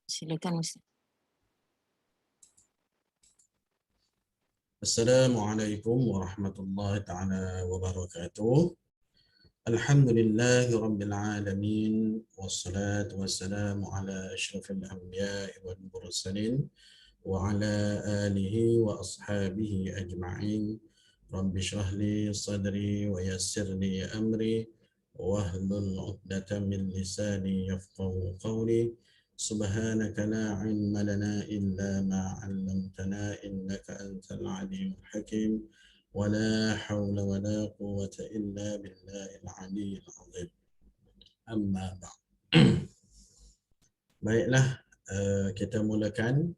Silakan Ustaz. Assalamualaikum warahmatullahi ta'ala wabarakatuh. Alhamdulillahi rabbil alamin. Wassalatu wassalamu ala ashrafil anbiya'i wal mursalin wa ala alihi wa ashabihi ajma'in. Rabbi shrah li sadri wa yassir li amri wahlul 'uqdatam min lisani yafqahu qawli. Subhanaka la ilma lana illa ma 'allamtana innaka antal alimul hakim. ولا حول ولا قوة إلا بالله العلي العظيم. Amma ba'd. Baiklah, kita mulakan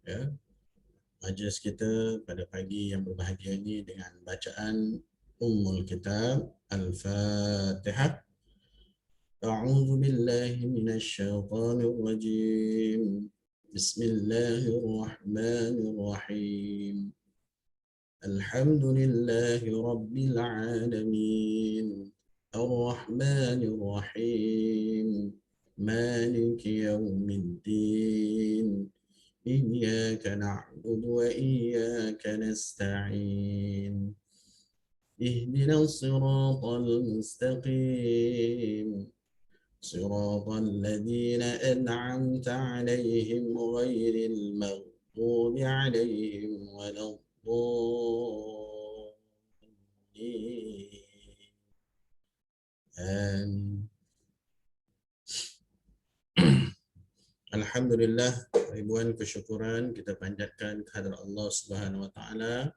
ya, majlis kita pada pagi yang berbahagia ini dengan bacaan Ummul Kitab Al-Fatihah. A'udzu billahi minasy syaithanir rajim. Bismillahirrahmanirrahim. Alhamdulillahi rabbil alamin. الرحمن الرحيم مالك يوم الدين إياك نعبد وإياك نستعين اهدنا الصراط المستقيم صراط الذين أنعمت عليهم غير المغضوب عليهم ولا الضالين. Alhamdulillah, ribuan kesyukuran kita panjatkan kehadrat Allah Subhanahu wa taala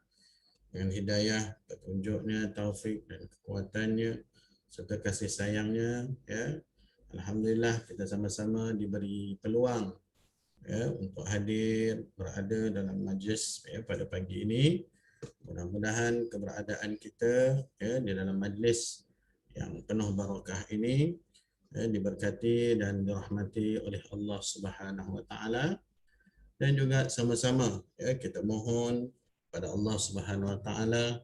dengan hidayah, petunjuknya, taufik dan kekuatannya serta kasih sayangnya ya. Alhamdulillah kita sama-sama diberi peluang ya untuk hadir berada dalam majlis ya pada pagi ini. Mudah-mudahan keberadaan kita ya di dalam majlis yang penuh barakah ini diberkati dan dirahmati oleh Allah Subhanahu wa taala, dan juga sama-sama ya kita mohon pada Allah Subhanahu wa taala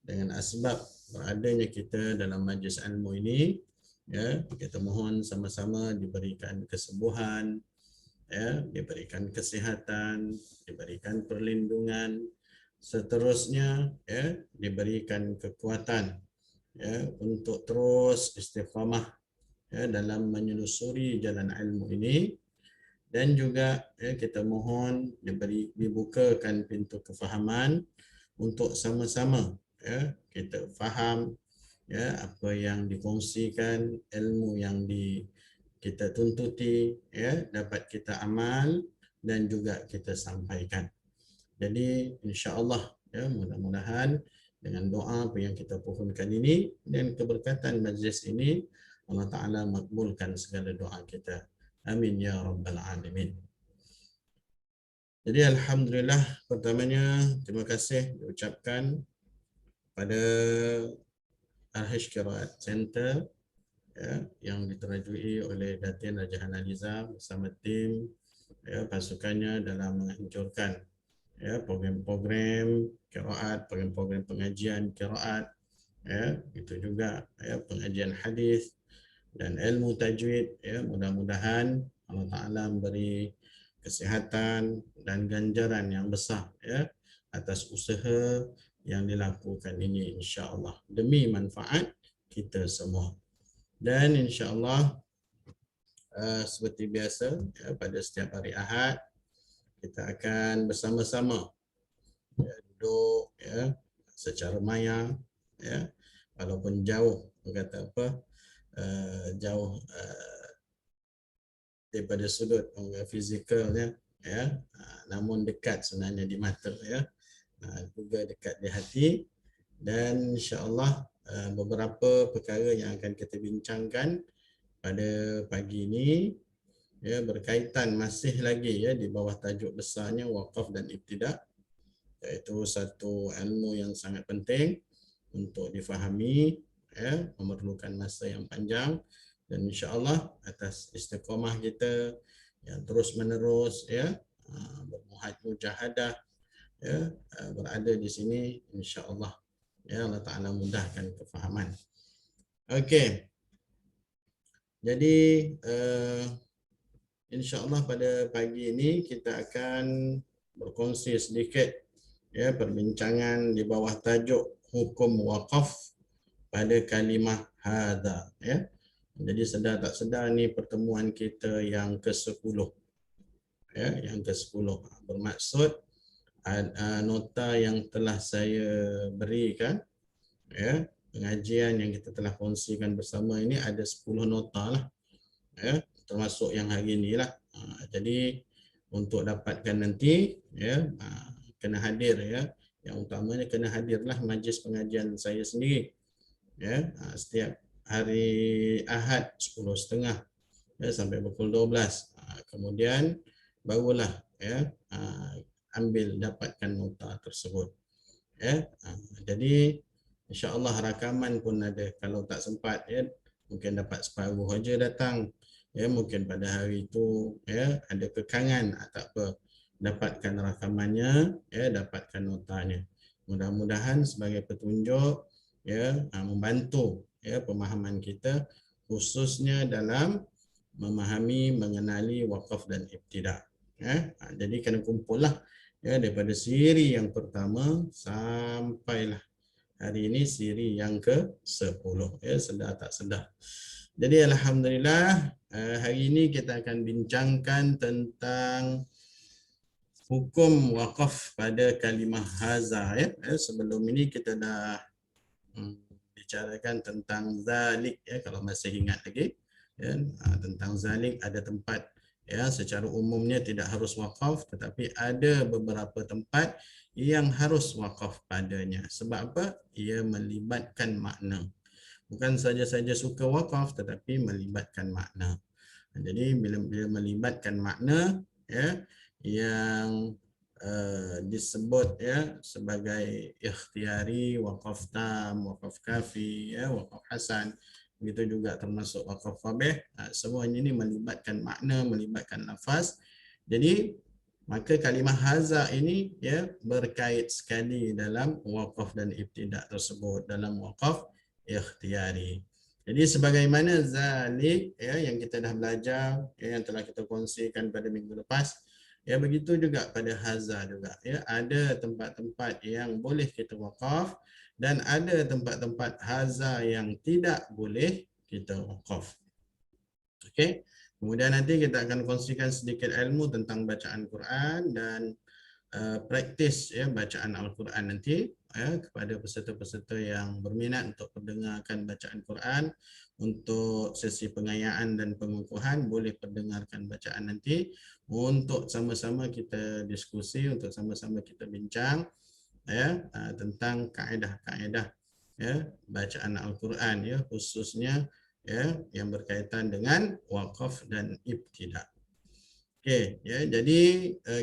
dengan asbab beradanya kita dalam majlis ilmu ini ya, kita mohon sama-sama diberikan kesembuhan ya, diberikan kesihatan, diberikan perlindungan, seterusnya ya diberikan kekuatan ya untuk terus istiqamah ya dalam menyelusuri jalan ilmu ini, dan juga ya kita mohon dibukakan pintu kefahaman untuk sama-sama ya kita faham ya apa yang dikongsikan, ilmu yang kita tuntuti ya dapat kita amal dan juga kita sampaikan. Jadi insya-Allah ya mudah-mudahan dengan doa apa yang kita pohonkan ini dan keberkatan majlis ini, Allah Ta'ala makbulkan segala doa kita. Amin ya rabbal alamin. Jadi alhamdulillah, pertamanya terima kasih diucapkan pada Al-Hajj Qiraat Center ya, yang diterajui oleh Datin Raja Hanaliza bersama tim ya, pasukannya dalam menghancurkan ya program-program qiraat, program-program pengajian qiraat ya, itu juga ya pengajian hadis dan ilmu tajwid ya. Mudah-mudahan Allah Taala memberi kesihatan dan ganjaran yang besar ya atas usaha yang dilakukan ini, insya-Allah demi manfaat kita semua. Dan insya-Allah seperti biasa ya, pada setiap hari Ahad kita akan bersama-sama ya, duduk ya secara maya ya, walaupun jauh berkata apa jauh daripada sudut fizikalnya ya, namun dekat sebenarnya di mata ya, juga dekat di hati. Dan insya-Allah beberapa perkara yang akan kita bincangkan pada pagi ini ya berkaitan masih lagi ya di bawah tajuk besarnya wakaf dan ibtidak, iaitu satu ilmu yang sangat penting untuk difahami ya, memerlukan masa yang panjang, dan insya-Allah atas istiqamah kita yang terus menerus ya bermujahadah ya berada di sini, insya-Allah ya Allah Taala mudahkan kefahaman. Okey. Jadi InsyaAllah pada pagi ini kita akan berkongsi sedikit ya perbincangan di bawah tajuk hukum wakaf pada kalimah hadza ya. Jadi sedar tak sedar ni pertemuan kita yang ke-10 ya, yang ke-10. Bermaksud nota yang telah saya berikan ya, pengajian yang kita telah kongsikan bersama ini ada 10 nota lah ya, termasuk yang hari ini lah. Jadi untuk dapatkan nanti ya kena hadir ya. Yang utamanya kena hadirlah majlis pengajian saya sendiri ya, setiap hari Ahad 10.30 ya, sampai pukul 12. Kemudian barulah ya ambil dapatkan nota tersebut ya. Jadi insya-Allah rakaman pun ada, kalau tak sempat ya mungkin dapat separuh saja datang ya, mungkin pada hari itu ya ada kekangan tak apa, dapatkan rakamannya ya, dapatkan notanya. Mudah-mudahan sebagai petunjuk ya, membantu ya pemahaman kita khususnya dalam memahami mengenali wakaf dan ibtidak ya. Jadi kena kumpullah ya daripada siri yang pertama sampailah hari ini siri yang ke-10 ya, sedar tak sedar. Jadi alhamdulillah hari ini kita akan bincangkan tentang hukum wakaf pada kalimah hadza ya. Sebelum ini kita dah bicarakan tentang zalik ya, kalau masih ingat lagi ya, tentang zalik ada tempat ya, secara umumnya tidak harus wakaf, tetapi ada beberapa tempat yang harus wakaf padanya. Sebab apa? Ia melibatkan makna. Bukan saja-saja suka wakaf, tetapi melibatkan makna. Jadi bila melibatkan makna ya, yang disebut ya sebagai ikhtiari, wakaf tam, wakaf kafi ya, wakaf hasan, begitu juga termasuk wakaf qabih. Semuanya ini melibatkan makna, melibatkan lafaz. Jadi maka kalimah hadza ini ya berkait sekali dalam wakaf dan ibtidak tersebut, dalam wakaf ikhtiari. Jadi sebagaimana zalik ya yang kita dah belajar ya, yang telah kita kongsikan pada minggu lepas ya, begitu juga pada hadza juga ya, ada tempat-tempat yang boleh kita wakaf dan ada tempat-tempat hadza yang tidak boleh kita wakaf. Okey. Kemudian nanti kita akan kongsikan sedikit ilmu tentang bacaan Quran dan praktis ya bacaan Al-Quran nanti ya, kepada peserta-peserta yang berminat untuk mendengarkan bacaan Quran. Untuk sesi pengayaan dan pengukuhan boleh pendengarkan bacaan nanti untuk sama-sama kita diskusi, untuk sama-sama kita bincang ya tentang kaedah-kaedah ya bacaan Al-Quran ya, khususnya ya yang berkaitan dengan wakaf dan ibtidak. Okey ya, jadi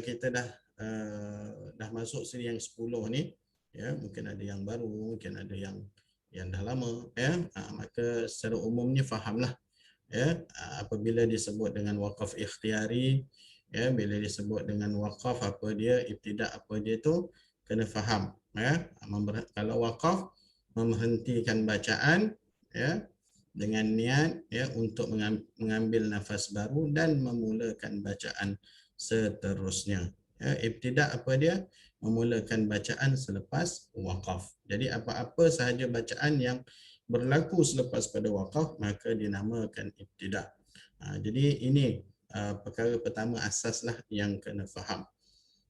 kita dah masuk siri yang 10 ni ya, mungkin ada yang baru, mungkin ada yang dah lama ya. Maka secara umumnya fahamlah ya, apabila disebut dengan wakaf ikhtiari ya, bila disebut dengan wakaf apa dia, ibtidak apa dia, tu kena faham ya. Kalau wakaf memberhentikan bacaan ya dengan niat ya untuk mengambil nafas baru dan memulakan bacaan seterusnya. Ya, ibtidak apa dia? Memulakan bacaan selepas wakaf. Jadi apa-apa sahaja bacaan yang berlaku selepas pada wakaf maka dinamakan ibtidak. Jadi ini perkara pertama asaslah yang kena faham.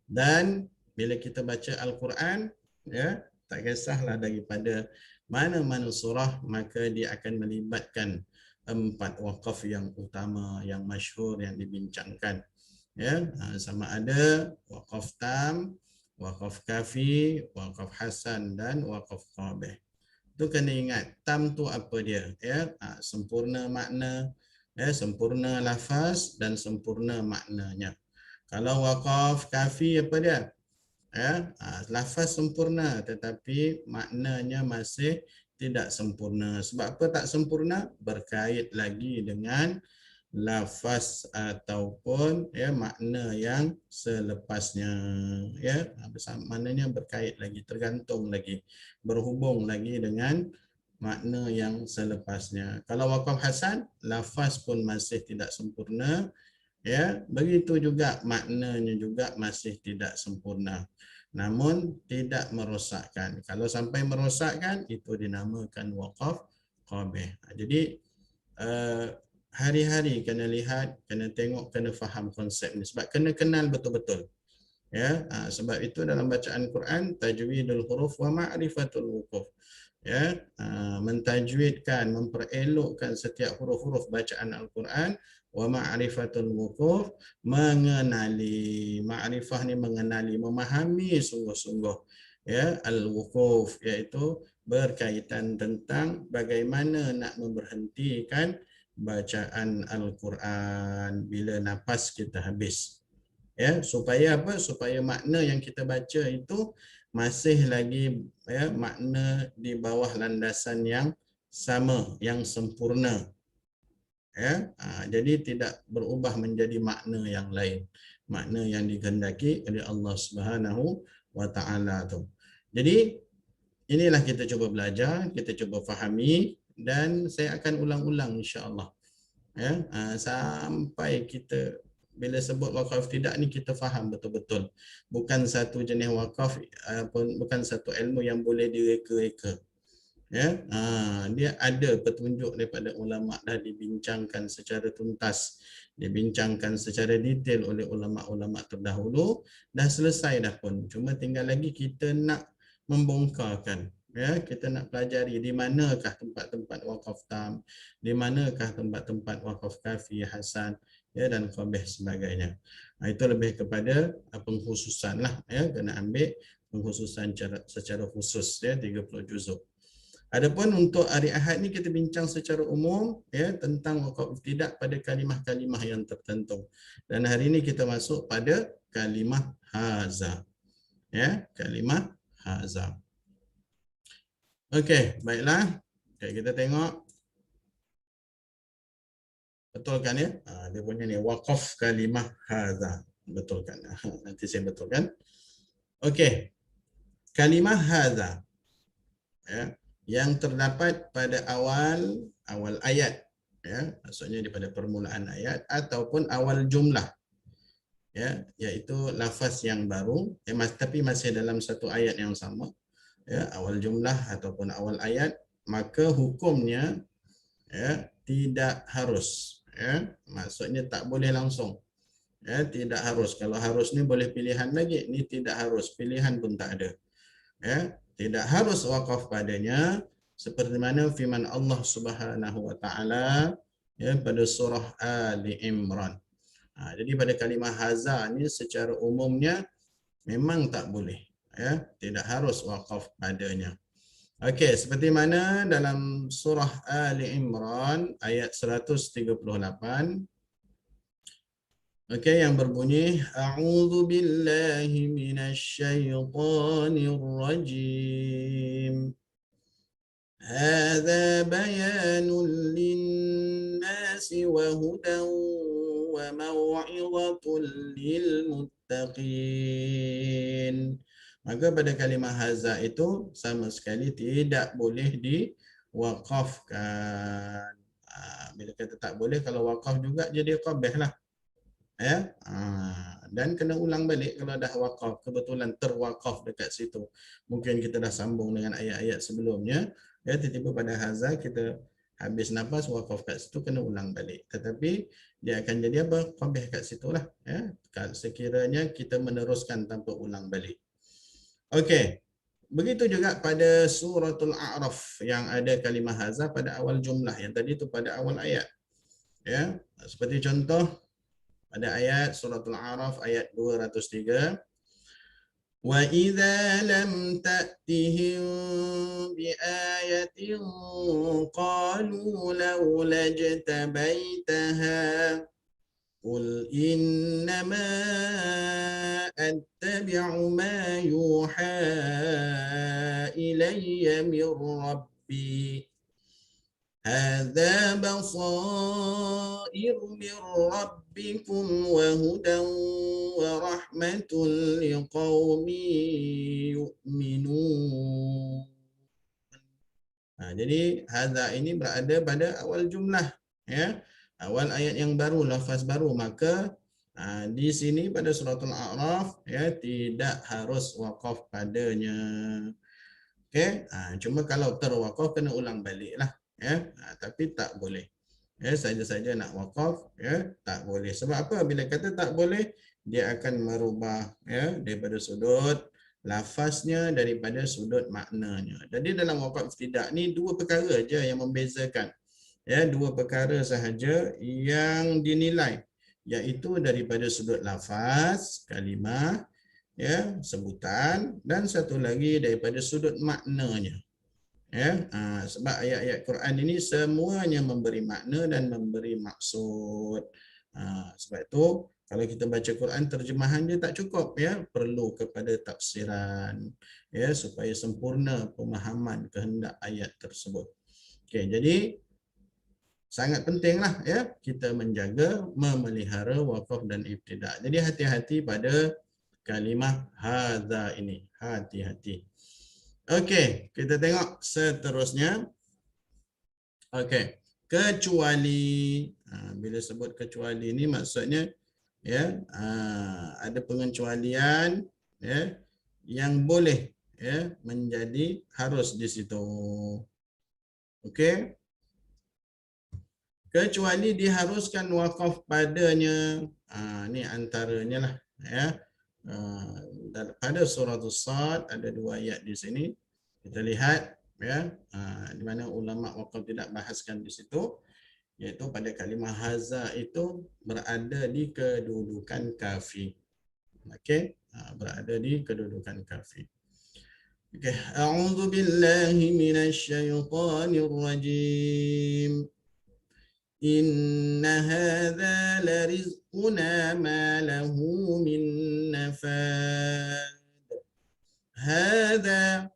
Dan bila kita baca Al-Quran ya, tak kisahlah daripada mana-mana surah, maka dia akan melibatkan 4 wakaf yang utama, yang masyhur, yang dibincangkan ya, sama ada wakaf tam, wakaf kafi, wakaf hasan dan wakaf qabih. Tu kena ingat, tam tu apa dia ya, sempurna makna ya, sempurna lafaz dan sempurna maknanya. Kalau wakaf kafi apa dia? Ya, lafaz sempurna tetapi maknanya masih tidak sempurna. Sebab apa tak sempurna? Berkait lagi dengan lafaz ataupun ya makna yang selepasnya ya, maknanya berkait lagi, tergantung lagi, berhubung lagi dengan makna yang selepasnya. Kalau wakaf hasan, lafaz pun masih tidak sempurna Ya, begitu juga maknanya juga masih tidak sempurna. Namun tidak merosakkan. Kalau sampai merosakkan itu dinamakan waqaf qabih. Jadi hari-hari kena lihat, kena tengok, kena faham konsep ni sebab kena kenal betul-betul. Ya, sebab itu dalam bacaan Quran tajwidul huruf wa ma'rifatul wuquf. Ya, mentajwidkan, memperelokkan setiap huruf-huruf bacaan Al-Quran, wa ma'rifatul wuquf, mengenali. Ma'rifah ni mengenali, memahami sungguh-sungguh. Ya, al-wuquf iaitu berkaitan tentang bagaimana nak memberhentikan bacaan Al-Quran bila nafas kita habis. Ya, supaya apa? Supaya makna yang kita baca itu masih lagi ya, makna di bawah landasan yang sama, yang sempurna. Ya, jadi tidak berubah menjadi makna yang lain. Makna yang dikehendaki oleh Allah Subhanahu wa taala tu. Jadi inilah kita cuba belajar, kita cuba fahami dan saya akan ulang-ulang insya-Allah. Ya, sampai kita bila sebut wakaf tidak ni kita faham betul-betul. Bukan satu jenis wakaf bukan satu ilmu yang boleh direka-reka. Ya, dia ada petunjuk daripada ulama dah dibincangkan secara tuntas, dibincangkan secara detail oleh ulama-ulama terdahulu, dah selesai dah pun. Cuma tinggal lagi kita nak membongkarkan. Ya, kita nak pelajari di manakah tempat-tempat wakaf tam, di manakah tempat-tempat wakaf kafi, hasan, ya, dan qabih sebagainya. Itu lebih kepada pengkhususan lah, ya, kena ambil pengkhususan secara khusus, ya, 30 juzuk. Adapun untuk hari Ahad ni kita bincang secara umum ya tentang waqaf ibtidak pada kalimah-kalimah yang tertentu. Dan hari ini kita masuk pada kalimah haza. Ya, kalimah haza. Okey, baiklah. Okay, kita tengok. Betul kan ya? Dia punya ni waqaf kalimah haza. Betul kan? Nanti saya betulkan. Okey. Kalimah haza. Ya, yang terdapat pada awal ayat, ya, maksudnya daripada permulaan ayat ataupun awal jumlah, ya, iaitu lafaz yang baru, tapi masih dalam satu ayat yang sama, ya, awal jumlah ataupun awal ayat, maka hukumnya ya tidak harus, ya, maksudnya tak boleh langsung, ya, tidak harus. Kalau harus ni boleh pilihan lagi, ni tidak harus, pilihan pun tak ada. Ya, tidak harus wakaf padanya seperti mana firman Allah Subhanahu wa taala ya pada surah Ali Imran. Jadi pada kalimah haza ni secara umumnya memang tak boleh, ya, tidak harus wakaf padanya. Okey, seperti mana dalam surah Ali Imran ayat 138. Okey, yang berbunyi a'udzu billahi minasyaitonir rajim. هذا بيان للناس وهدى وموعظة للمتقين. Maka pada kalimah haza itu sama sekali tidak boleh diwakafkan. Bila kata tak boleh, kalau wakaf juga jadi qabih lah. Ya, dan kena ulang balik kalau dah wakaf, kebetulan terwakaf dekat situ. Mungkin kita dah sambung dengan ayat-ayat sebelumnya. Ya, tiba-tiba pada haza kita habis nafas wakaf kat situ, kena ulang balik. Tetapi dia akan jadi apa? Qabih kat situlah. Ya, sekiranya kita meneruskan tanpa ulang balik. Okey. Begitu juga pada suratul A'raf yang ada kalimah haza pada awal jumlah. Yang tadi itu pada awal ayat. Ya, seperti contoh pada ayat suratul A'raf ayat 203. وَإِذَا لَمْ تَأْتِهِمْ بِآيَةٍ قَالُوا لَوْلَا اجْتَبَيْتَهَا قُلْ إِنَّمَا أَتَّبِعُ مَا يُوحَى إِلَيَّ مِنْ رَبِّي هذا بصائر من ربكم وهدى ورحمة لقوم يؤمنون. Jadi hadza ini berada pada awal jumlah, ya. awal ayat yang baru, lafaz baru, maka di sini pada suratul A'raf ya tidak harus waqaf padanya. Okey, cuma kalau terwaqaf kena ulang baliklah ya. Tapi tak boleh. Ya, saja-saja nak waqaf ya tak boleh. Sebab apa? Bila kata tak boleh, dia akan merubah ya daripada sudut lafaznya, daripada sudut maknanya. Jadi dalam waqaf ibtidak ni dua perkara aja yang membezakan. Ya, dua perkara sahaja yang dinilai, iaitu daripada sudut lafaz, kalimah, ya, sebutan, dan satu lagi daripada sudut maknanya. Ya, sebab ayat-ayat Quran ini semuanya memberi makna dan memberi maksud. Sebab itu kalau kita baca Quran, terjemahan dia tak cukup ya, perlu kepada tafsiran ya supaya sempurna pemahaman kehendak ayat tersebut. Okey, jadi sangat pentinglah ya kita menjaga, memelihara waqaf dan ibtidak. Jadi hati-hati pada kalimah hadza ini, hati-hati. Okey, kita tengok seterusnya. Okey, kecuali, bila sebut kecuali ini maksudnya ya ada pengecualian ya yang boleh ya menjadi harus di situ. Okey, kecuali diharuskan wakaf padanya. Ini antaranya lah ya. Pada surah As-Sad ada dua ayat di sini. Kita lihat ya, di mana ulama wakaf tidak bahaskan di situ, iaitu pada kalimah haza itu berada di kedudukan kafi. Okey, berada di kedudukan kafi. Okey, a'udzu billahi minasyaitonir rajim. Inna hadza larizquna ma lahu min nafad. Hadza,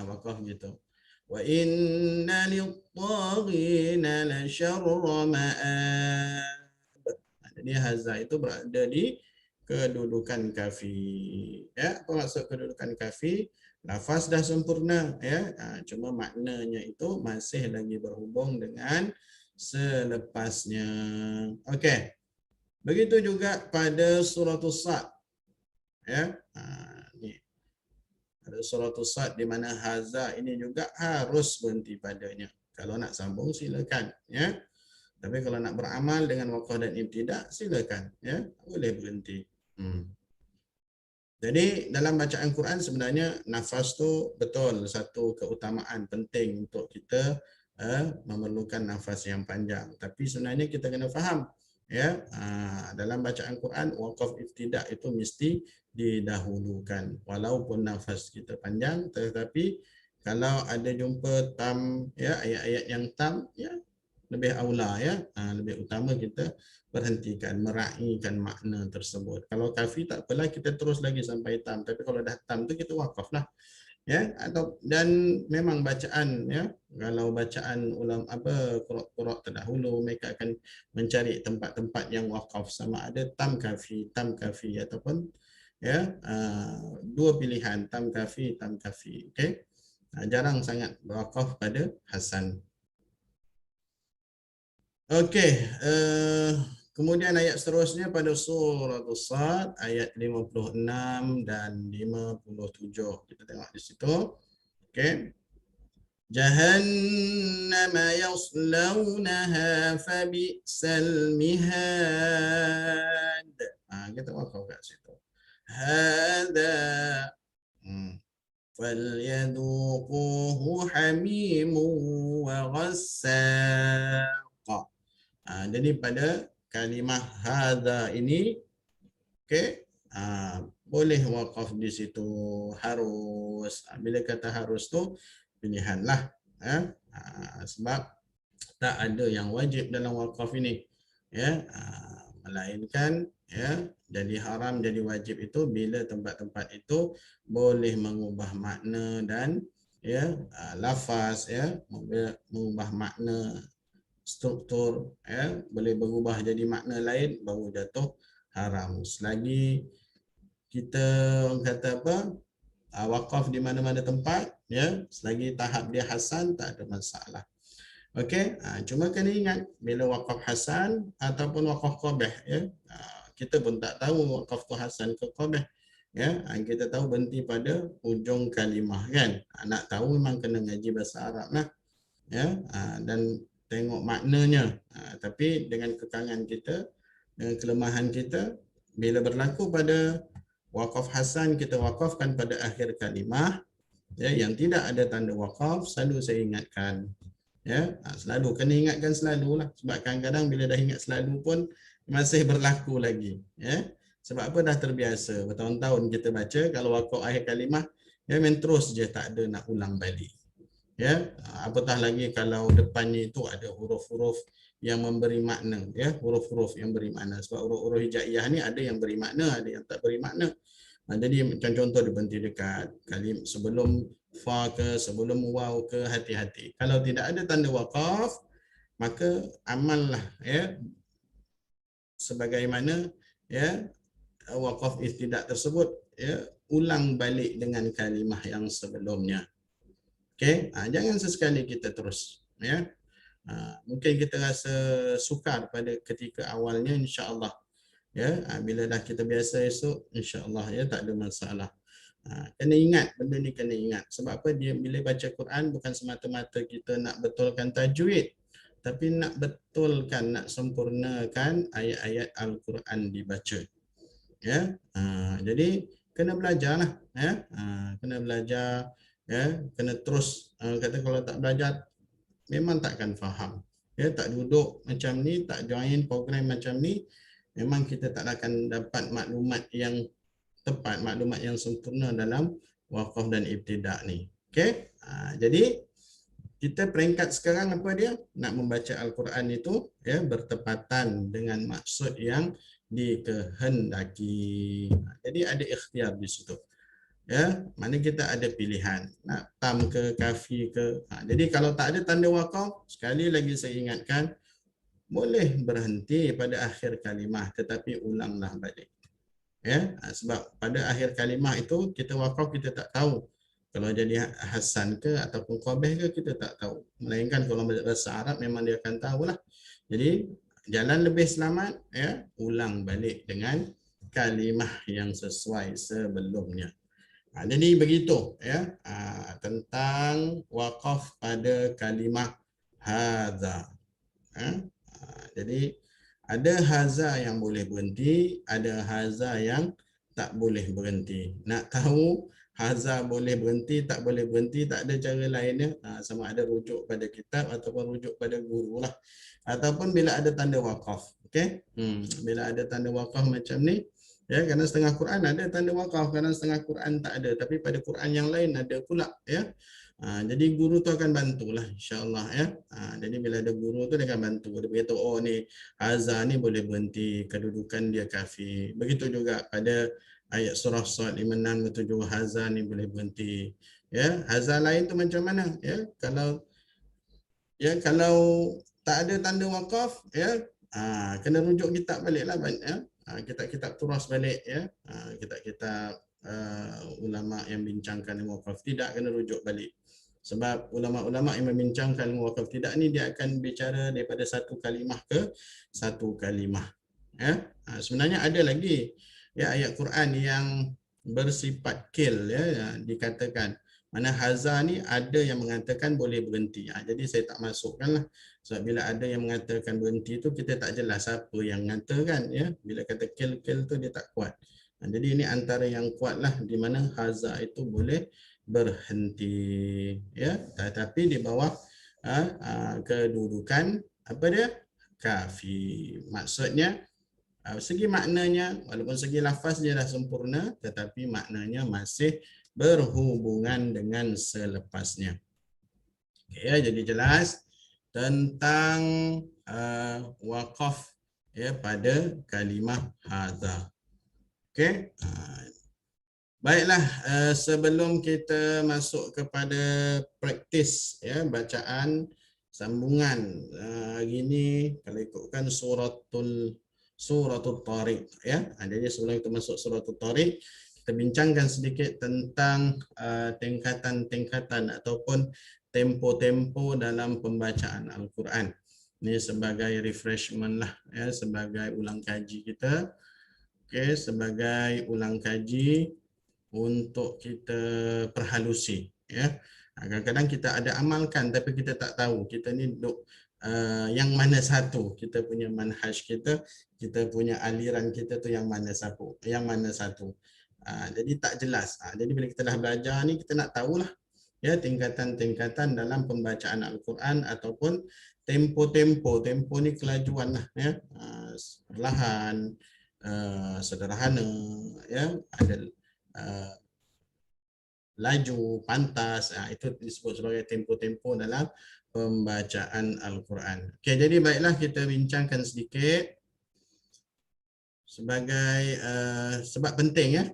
wakaf gitu. Wa inna lit-taghina la syarra ma'ab. Jadi hadza itu berada di kedudukan kafi. Ya, apa maksud kedudukan kafi? Lafaz dah sempurna ya, cuma maknanya itu masih lagi berhubung dengan selepasnya. Okey. Begitu juga pada surah As-Sad. Ya. Ni. Pada surah As-Sad di mana haza ini juga harus berhenti padanya. Kalau nak sambung silakan, ya. Tapi kalau nak beramal dengan waqaf dan ibtidak silakan, ya. Boleh berhenti. Jadi dalam bacaan Quran sebenarnya nafas tu betul satu keutamaan penting untuk kita memerlukan nafas yang panjang. Tapi sebenarnya kita kena faham ya, dalam bacaan Quran waqaf ibtidak itu mesti didahulukan walaupun nafas kita panjang, tetapi kalau ada jumpa tam ya ayat-ayat yang tam ya lebih aula ya, lebih utama kita berhentikan, meraihkan makna tersebut. Kalau kafi tak apalah, kita terus lagi sampai tam, tapi kalau dah tam tu kita wakaf lah ya. Atau dan memang bacaan ya, kalau bacaan ulam apa qur'an terdahulu, mereka akan mencari tempat-tempat yang wakaf, sama ada tam kafi ataupun ya dua pilihan tam kafi. Okey, jarang sangat wakaf pada hasan. Okey, kemudian ayat seterusnya pada surah As-Sad ayat 56 dan 57. Kita tengok di situ. Okey. Jahannam yaslaunaha fabi'sal mihad. Kita wakaf kat situ. Hadza falyadhuquhu hamimun wa ghassaq. Jadi pada kalimah hadza ini, okey, boleh wakaf di situ, harus. Bila kata harus tu pilihanlah ya. Sebab tak ada yang wajib dalam wakaf ini ya, melainkan ya jadi haram jadi wajib itu bila tempat-tempat itu boleh mengubah makna dan ya lafaz ya, mengubah makna, struktur ya, boleh berubah jadi makna lain, baru jatuh haram. Selagi kita kata apa, wakaf di mana-mana tempat ya, selagi tahap dia hasan tak ada masalah. Okey, cuma kena ingat bila wakaf hasan ataupun wakaf qabih, ya. Kita pun tak tahu wakaf tu hasan ke qabih, ya. Kita tahu berhenti pada hujung kalimah, kan. Nak tahu memang kena ngaji bahasa Arab lah, ya. Dan tengok maknanya. Tapi dengan kekangan kita, dengan kelemahan kita, bila berlaku pada wakaf hasan, kita wakafkan pada akhir kalimah, ya, yang tidak ada tanda wakaf, selalu saya ingatkan, ya. Selalu kena ingatkan selalu lah, sebab kadang-kadang bila dah ingat selalu pun masih berlaku lagi, ya. Sebab apa, dah terbiasa bertahun-tahun kita baca, kalau wakaf akhir kalimah, ya, main terus je, tak ada nak ulang balik, ya. Apatah lagi kalau depannya itu ada huruf-huruf yang memberi makna, ya, huruf-huruf yang beri makna. Sebab huruf-huruf hijaiyah ni ada yang beri makna, ada yang tak beri makna. Jadi macam contoh dia berhenti dekat kalim sebelum fa ke, sebelum waw ke, hati-hati. Kalau tidak ada tanda waqaf, maka amallah, ya, sebagaimana, ya, waqaf istidak tersebut, ya, ulang balik dengan kalimah yang sebelumnya. Okey, jangan sesekali kita terus, ya. Mungkin kita rasa sukar pada ketika awalnya, insya-Allah, ya. Bila dah kita biasa esok, insya-Allah, ya, tak ada masalah. Kena ingat, benda ni kena ingat. Sebab apa, dia bila baca Quran bukan semata-mata kita nak betulkan tajwid, tapi nak betulkan, nak sempurnakan ayat-ayat Al-Quran dibaca, ya. Jadi kena belajarlah, ya. Kena belajar, ya. Kena terus, kata kalau tak belajar memang takkan faham, ya. Tak duduk macam ni, tak join program macam ni, memang kita tak akan dapat maklumat yang tepat, maklumat yang sempurna dalam wakaf dan ibtidak ni. Okey, jadi kita peringkat sekarang apa dia? Nak membaca Al-Quran itu, ya, bertepatan dengan maksud yang dikehendaki. Jadi ada ikhtiar di situ, ya. Mana kita ada pilihan, nak tam ke, kafi ke. Jadi kalau tak ada tanda wakaf, sekali lagi saya ingatkan, boleh berhenti pada akhir kalimah, tetapi ulanglah balik, ya. Sebab pada akhir kalimah itu kita wakaf, kita tak tahu kalau jadi hasan ke ataupun qabih ke, kita tak tahu. Melainkan kalau bahasa Arab memang dia akan tahulah. Jadi jalan lebih selamat, ya, ulang balik dengan kalimah yang sesuai sebelumnya. Jadi begitu, ya, tentang wakaf pada kalimah hadza. Jadi ada haza yang boleh berhenti, ada haza yang tak boleh berhenti. Nak tahu haza boleh berhenti, tak boleh berhenti, tak ada cara lainnya, sama ada rujuk pada kitab ataupun rujuk pada guru lah, ataupun bila ada tanda wakaf. Okey, bila ada tanda wakaf macam ni, ya, kerana setengah Quran ada tanda wakaf, kerana setengah Quran tak ada, tapi pada Quran yang lain ada pula, ya. Jadi guru tu akan bantulah, insya-Allah, ya. Jadi bila ada guru tu dia akan bantu. Dia beritahu, oh ni haza ni boleh berhenti, kedudukan dia kafi. Begitu juga pada ayat surah Sad 56 7, haza ni boleh berhenti, ya. Haza lain tu macam mana, ya? Kalau tak ada tanda wakaf, ya, kena rujuk kitab baliklah, ya. Kitab-kitab turas balik, ya. Kitab-kitab ulama yang bincangkan ilmu wakaf tidak, kena rujuk balik. Sebab ulama-ulama yang membincangkan ilmu wakaf tidak ni, dia akan bicara daripada satu kalimah ke satu kalimah, ya. Sebenarnya ada lagi, ya, ayat Quran yang bersifat kil, ya, dikatakan mana haza ni ada yang mengatakan boleh berhenti. Jadi saya tak masukkanlah. Sebab bila ada yang mengatakan berhenti tu, kita tak jelas apa yang mengatakan, ya. Bila kata kil tu dia tak kuat. Jadi ini antara yang kuatlah, di mana haza itu boleh berhenti, ya. Tetapi di bawah kedudukan apa dia? Kafi. Maksudnya segi maknanya, walaupun segi lafaz dia dah sempurna, tetapi maknanya masih berhubungan dengan selepasnya. Okay, ya, jadi jelas tentang wakaf, ya, pada kalimah hadza. Okey. Baiklah, sebelum kita masuk kepada praktis, ya, bacaan sambungan hari ini, kalau ikutkan suratul Tariq, ya. Jadi sebelum kita masuk suratul Tariq, kita bincangkan sedikit tentang tingkatan-tingkatan ataupun tempo-tempo dalam pembacaan Al-Quran. Ini sebagai refreshment lah, ya, sebagai ulang kaji kita. Okey, sebagai ulang kaji untuk kita perhalusi, ya. Kadang-kadang kita ada amalkan tapi kita tak tahu kita ni duk yang mana satu, kita punya manhaj kita punya aliran kita tu yang mana satu. Jadi tak jelas. Jadi bila kita dah belajar ni kita nak tahulah, ya, tingkatan-tingkatan dalam pembacaan Al-Quran ataupun tempo ni kelajuan lah, ya. Perlahan, sederhana, ya, ada laju, pantas, itu disebut sebagai tempo-tempo dalam pembacaan Al-Quran. Okey, jadi baiklah kita bincangkan sedikit sebagai sebab penting, ya.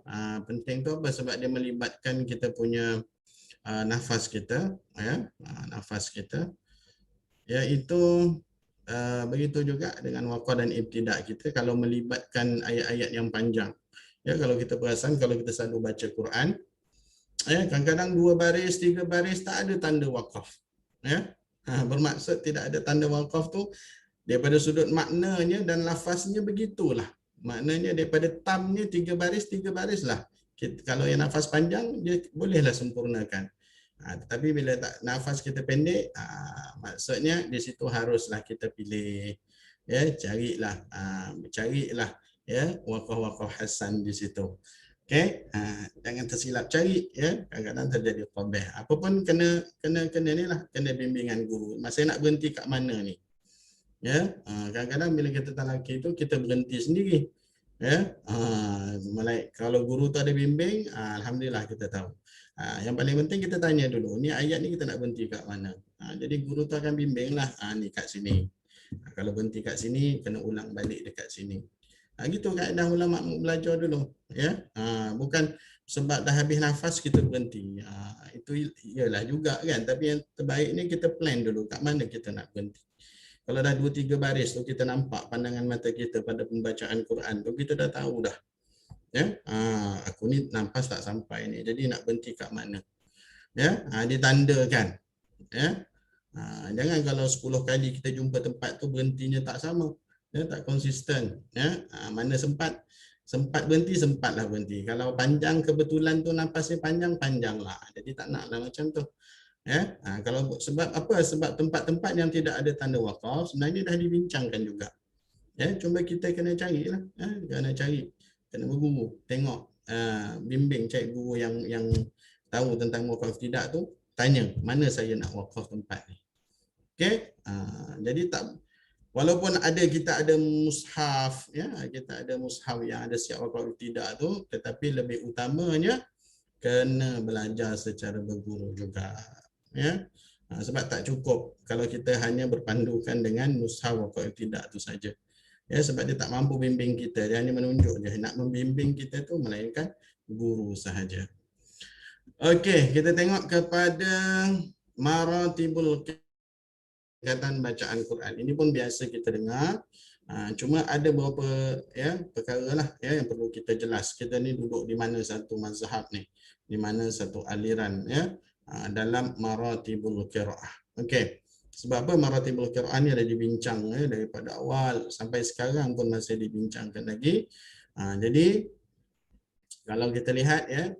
Penting tu apa? Sebab dia melibatkan kita punya nafas kita, ya, nafas kita, iaitu begitu juga dengan waqaf dan ibtidak kita kalau melibatkan ayat-ayat yang panjang. Ya, kalau kita perasan, kalau kita selalu baca Quran, kadang-kadang 2 baris, 3 baris tak ada tanda waqaf. Ya. Bermaksud tidak ada tanda waqaf tu daripada sudut maknanya dan lafaznya begitulah. Maknanya daripada tamnya 3 baris, 3 baris lah. Kalau yang nafas panjang, dia bolehlah sempurnakan. Tetapi bila tak nafas kita pendek, maksudnya di situ haruslah kita pilih, ya, carilah ya, waqaf-waqaf hasan di situ. Okey, jangan tersilap cari, ya. Kadang-kadang terjadi qabih. Apa pun kena nilah, kena bimbingan guru. Masa nak berhenti kat mana ni? Ya, kadang-kadang bila kita talaki tu kita berhenti sendiri. Ya, kalau guru tu ada bimbing, alhamdulillah kita tahu. Yang paling penting kita tanya dulu, ni ayat ni kita nak berhenti kat mana? Jadi guru tu akan bimbinglah, ni kat sini. Kalau berhenti kat sini, kena ulang balik dekat sini. Gitu kaedah ulama belajar dulu, ya. Bukan sebab dah habis nafas kita berhenti. Itu iyalah juga kan, tapi yang terbaik ni kita plan dulu kat mana kita nak berhenti. Kalau dah 2-3 baris tu kita nampak pandangan mata kita pada pembacaan Quran tu, kita dah tahu dah. Ya, aku ni nafas tak sampai ni. Jadi nak berhenti kat mana? Ya, ditandakan. Ya. Jangan kalau 10 kali kita jumpa tempat tu berhentinya tak sama. Ya, tak konsisten, ya. Mana sempat berhenti, sempatlah berhenti. Kalau panjang kebetulan tu napasnya panjanglah. Jadi tak naklah macam tu. Ya, kalau sebab apa? Sebab tempat-tempat yang tidak ada tanda waqaf sebenarnya dah dibincangkan juga. Ya, cuma kita kena carilah, ya, kena berguru, tengok, bimbing cari guru yang tahu tentang waqaf tidak tu, tanya mana saya nak waqaf tempat ni. Okey, jadi tak, walaupun kita ada mushaf, ya, kita ada mushaf yang ada siap waqaf tidak tu, tetapi lebih utamanya kena belajar secara berguru juga, ya. Sebab tak cukup kalau kita hanya berpandukan dengan mushaf waqaf tidak tu saja. Ya, sebab dia tak mampu bimbing kita, dia hanya menunjuk je. Nak membimbing kita tu melainkan guru sahaja. Okey, kita tengok kepada maratibul tingkatan bacaan Quran. Ini pun biasa kita dengar. Cuma ada beberapa, ya, perkara lah, ya, yang perlu kita jelas. Kita ni duduk di mana satu mazhab ni, di mana satu aliran, ya, dalam maratibul qiraah. Okey. Sebab apa maratibul qiraah ni ada dibincang, ya, daripada awal sampai sekarang pun masih dibincangkan lagi. Jadi kalau kita lihat, ya,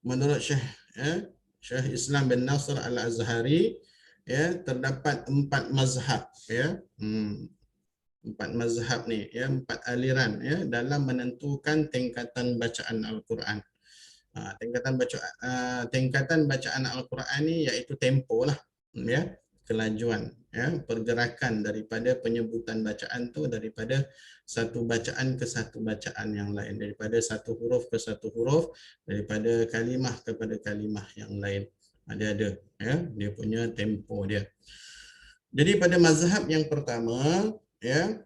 menurut Syekh Islam bin Nasr Al-Azhari, ya, terdapat 4 mazhab, ya. 4 mazhab ni, ya, 4 aliran, ya, dalam menentukan tingkatan bacaan Al-Quran. Tingkatan bacaan Al-Quran ni iaitu tempo lah, ya, kelajuan, ya, pergerakan daripada penyebutan bacaan tu, daripada satu bacaan ke satu bacaan yang lain, daripada satu huruf ke satu huruf, daripada kalimah kepada kalimah yang lain. Dia ada, ya, dia punya tempo dia. Jadi pada mazhab yang pertama, ya,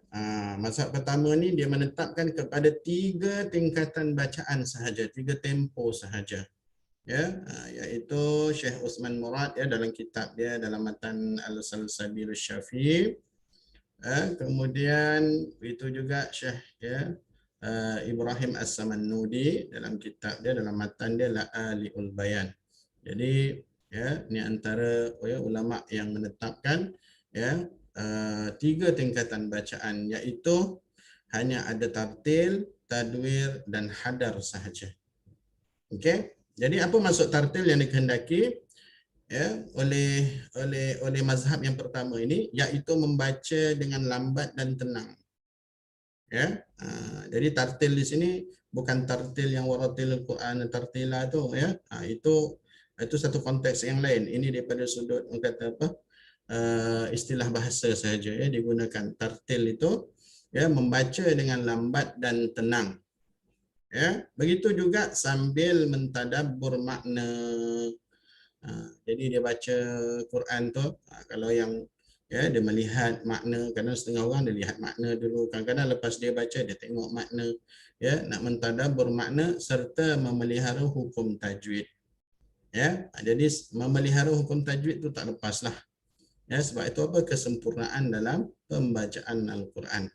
mazhab pertama ni dia menetapkan kepada 3 tingkatan bacaan sahaja, 3 tempo sahaja, ya, iaitu Syekh Osman Murad, ya, dalam kitab dia dalam matan Al-Salsabil Syafi'i. Kemudian itu juga Syekh, ya, Ibrahim As-Samannudi dalam kitab dia dalam matan dia La'aliul Bayan. Jadi Ya, ini antara ulama yang menetapkan ya 3 tingkatan bacaan, iaitu hanya ada tartil, tadwir dan hadar sahaja. Okey. Jadi apa maksud tartil yang dikehendaki ya oleh mazhab yang pertama ini, iaitu membaca dengan lambat dan tenang. Ya. Jadi tartil di sini bukan tartil yang waratil Quran tartila tu ya. Itu satu konteks yang lain. Ini daripada sudut kata apa? Istilah bahasa sahaja ya digunakan. Tartil itu ya membaca dengan lambat dan tenang. Ya, begitu juga sambil mentadabbur makna. Jadi dia baca Quran tu, kalau yang dia melihat makna, kadang setengah orang dia lihat makna dulu, kadang-kadang lepas dia baca dia tengok makna, ya, nak mentadabbur makna serta memelihara hukum tajwid. Ya, jadi memelihara hukum tajwid tu tak lepaslah. Ya, sebab itu apa kesempurnaan dalam pembacaan Al-Quran.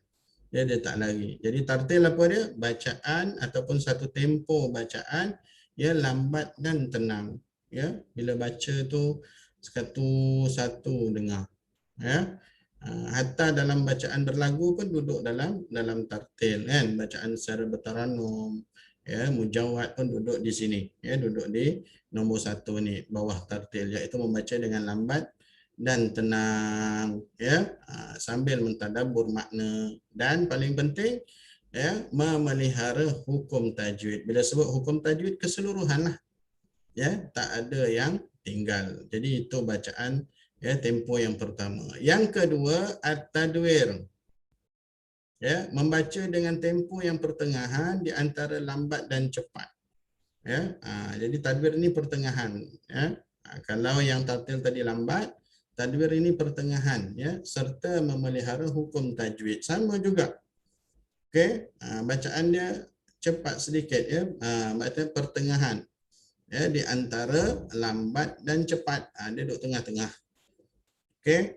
Dia tak lari. Jadi tartil apa dia? Bacaan ataupun satu tempo bacaan ya lambat dan tenang. Ya, bila baca tu satu dengar. Ya. Hatta dalam bacaan berlagu pun duduk dalam tartil kan, bacaan secara bertaranum. Ya, mujawad pun duduk di sini. Ya, duduk di nombor 1 ni bawah tartil, iaitu membaca dengan lambat dan tenang ya, sambil mentadabbur makna, dan paling penting ya memelihara hukum tajwid. Bila sebut hukum tajwid keseluruhan lah ya, tak ada yang tinggal. Jadi itu bacaan ya tempo yang pertama. Yang kedua at-tadwir. Ya, membaca dengan tempo yang pertengahan di antara lambat dan cepat. Ya, jadi tadwir ini pertengahan ya. Kalau yang tartil tadi lambat, tadwir ini pertengahan ya, serta memelihara hukum tajwid sama juga. Okey, bacaan dia cepat sedikit ya, bacaan pertengahan ya di antara lambat dan cepat. Dia duduk tengah-tengah. Okey.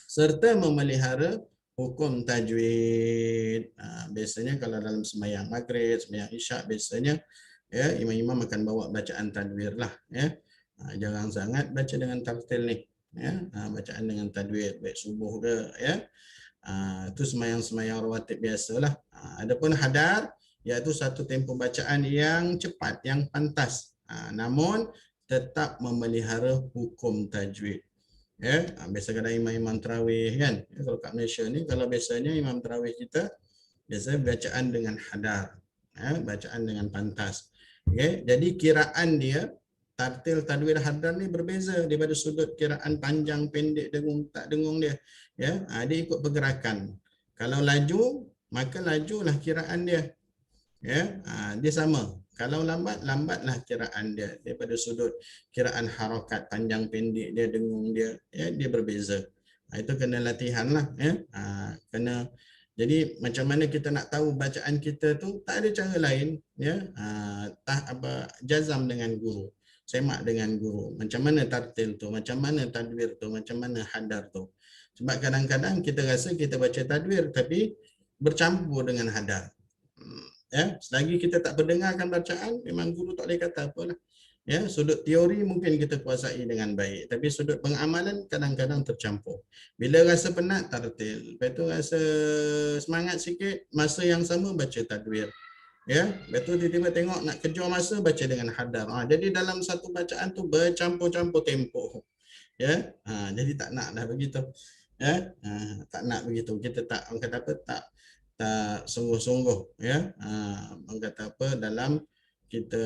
Serta memelihara hukum tajwid. Biasanya kalau dalam sembahyang maghrib, sembahyang isyak, biasanya ya imam-imam akan bawa bacaan tadwir lah ya. Jarang sangat baca dengan tartil ni ya. Bacaan dengan tadwir baik subuh ke ya. Itu sembahyang-sembahyang rawatib biasalah. Adapun hadar iaitu satu tempoh bacaan yang cepat, yang pantas. Namun tetap memelihara hukum tajwid. Ya, biasa kadang imam-imam tarawih kan. Ya, kalau kat Malaysia ni kalau biasanya imam tarawih kita biasa bacaan dengan hadar. Ya, bacaan dengan pantas. Okay. Jadi kiraan dia tartil, tadwir, hadar ni berbeza daripada sudut kiraan panjang, pendek, dengung, tak dengung dia. Ya, dia ikut pergerakan. Kalau laju, maka lajulah kiraan dia. Ya, dia sama. Kalau lambat, lambatlah kiraan dia daripada sudut kiraan harakat, panjang pendek dia, dengung dia, ya, dia berbeza. Itu kena latihan lah ya. Kena. Jadi macam mana kita nak tahu bacaan kita tu, tak ada cara lain ya. Jazam dengan guru, semak dengan guru. Macam mana tartil tu, macam mana tadwir tu, macam mana hadar tu. Sebab kadang-kadang kita rasa kita baca tadwir tapi bercampur dengan hadar. Ya, selagi kita tak pendengarkan bacaan, memang guru tak boleh kata apalah. Ya, sudut teori mungkin kita kuasai dengan baik, tapi sudut pengamalan kadang-kadang tercampur. Bila rasa penat, tartil. Lepas tu rasa semangat sikit, masa yang sama baca tadwir. Ya, lepas tu tiba-tiba tengok nak kejar masa, baca dengan hadar. Jadi dalam satu bacaan tu bercampur-campur tempoh. Ya, jadi tak nak dah begitu. Ya, tak nak begitu. Kita tak, orang kata apa, tak sungguh-sungguh ya. Orang kata apa, dalam kita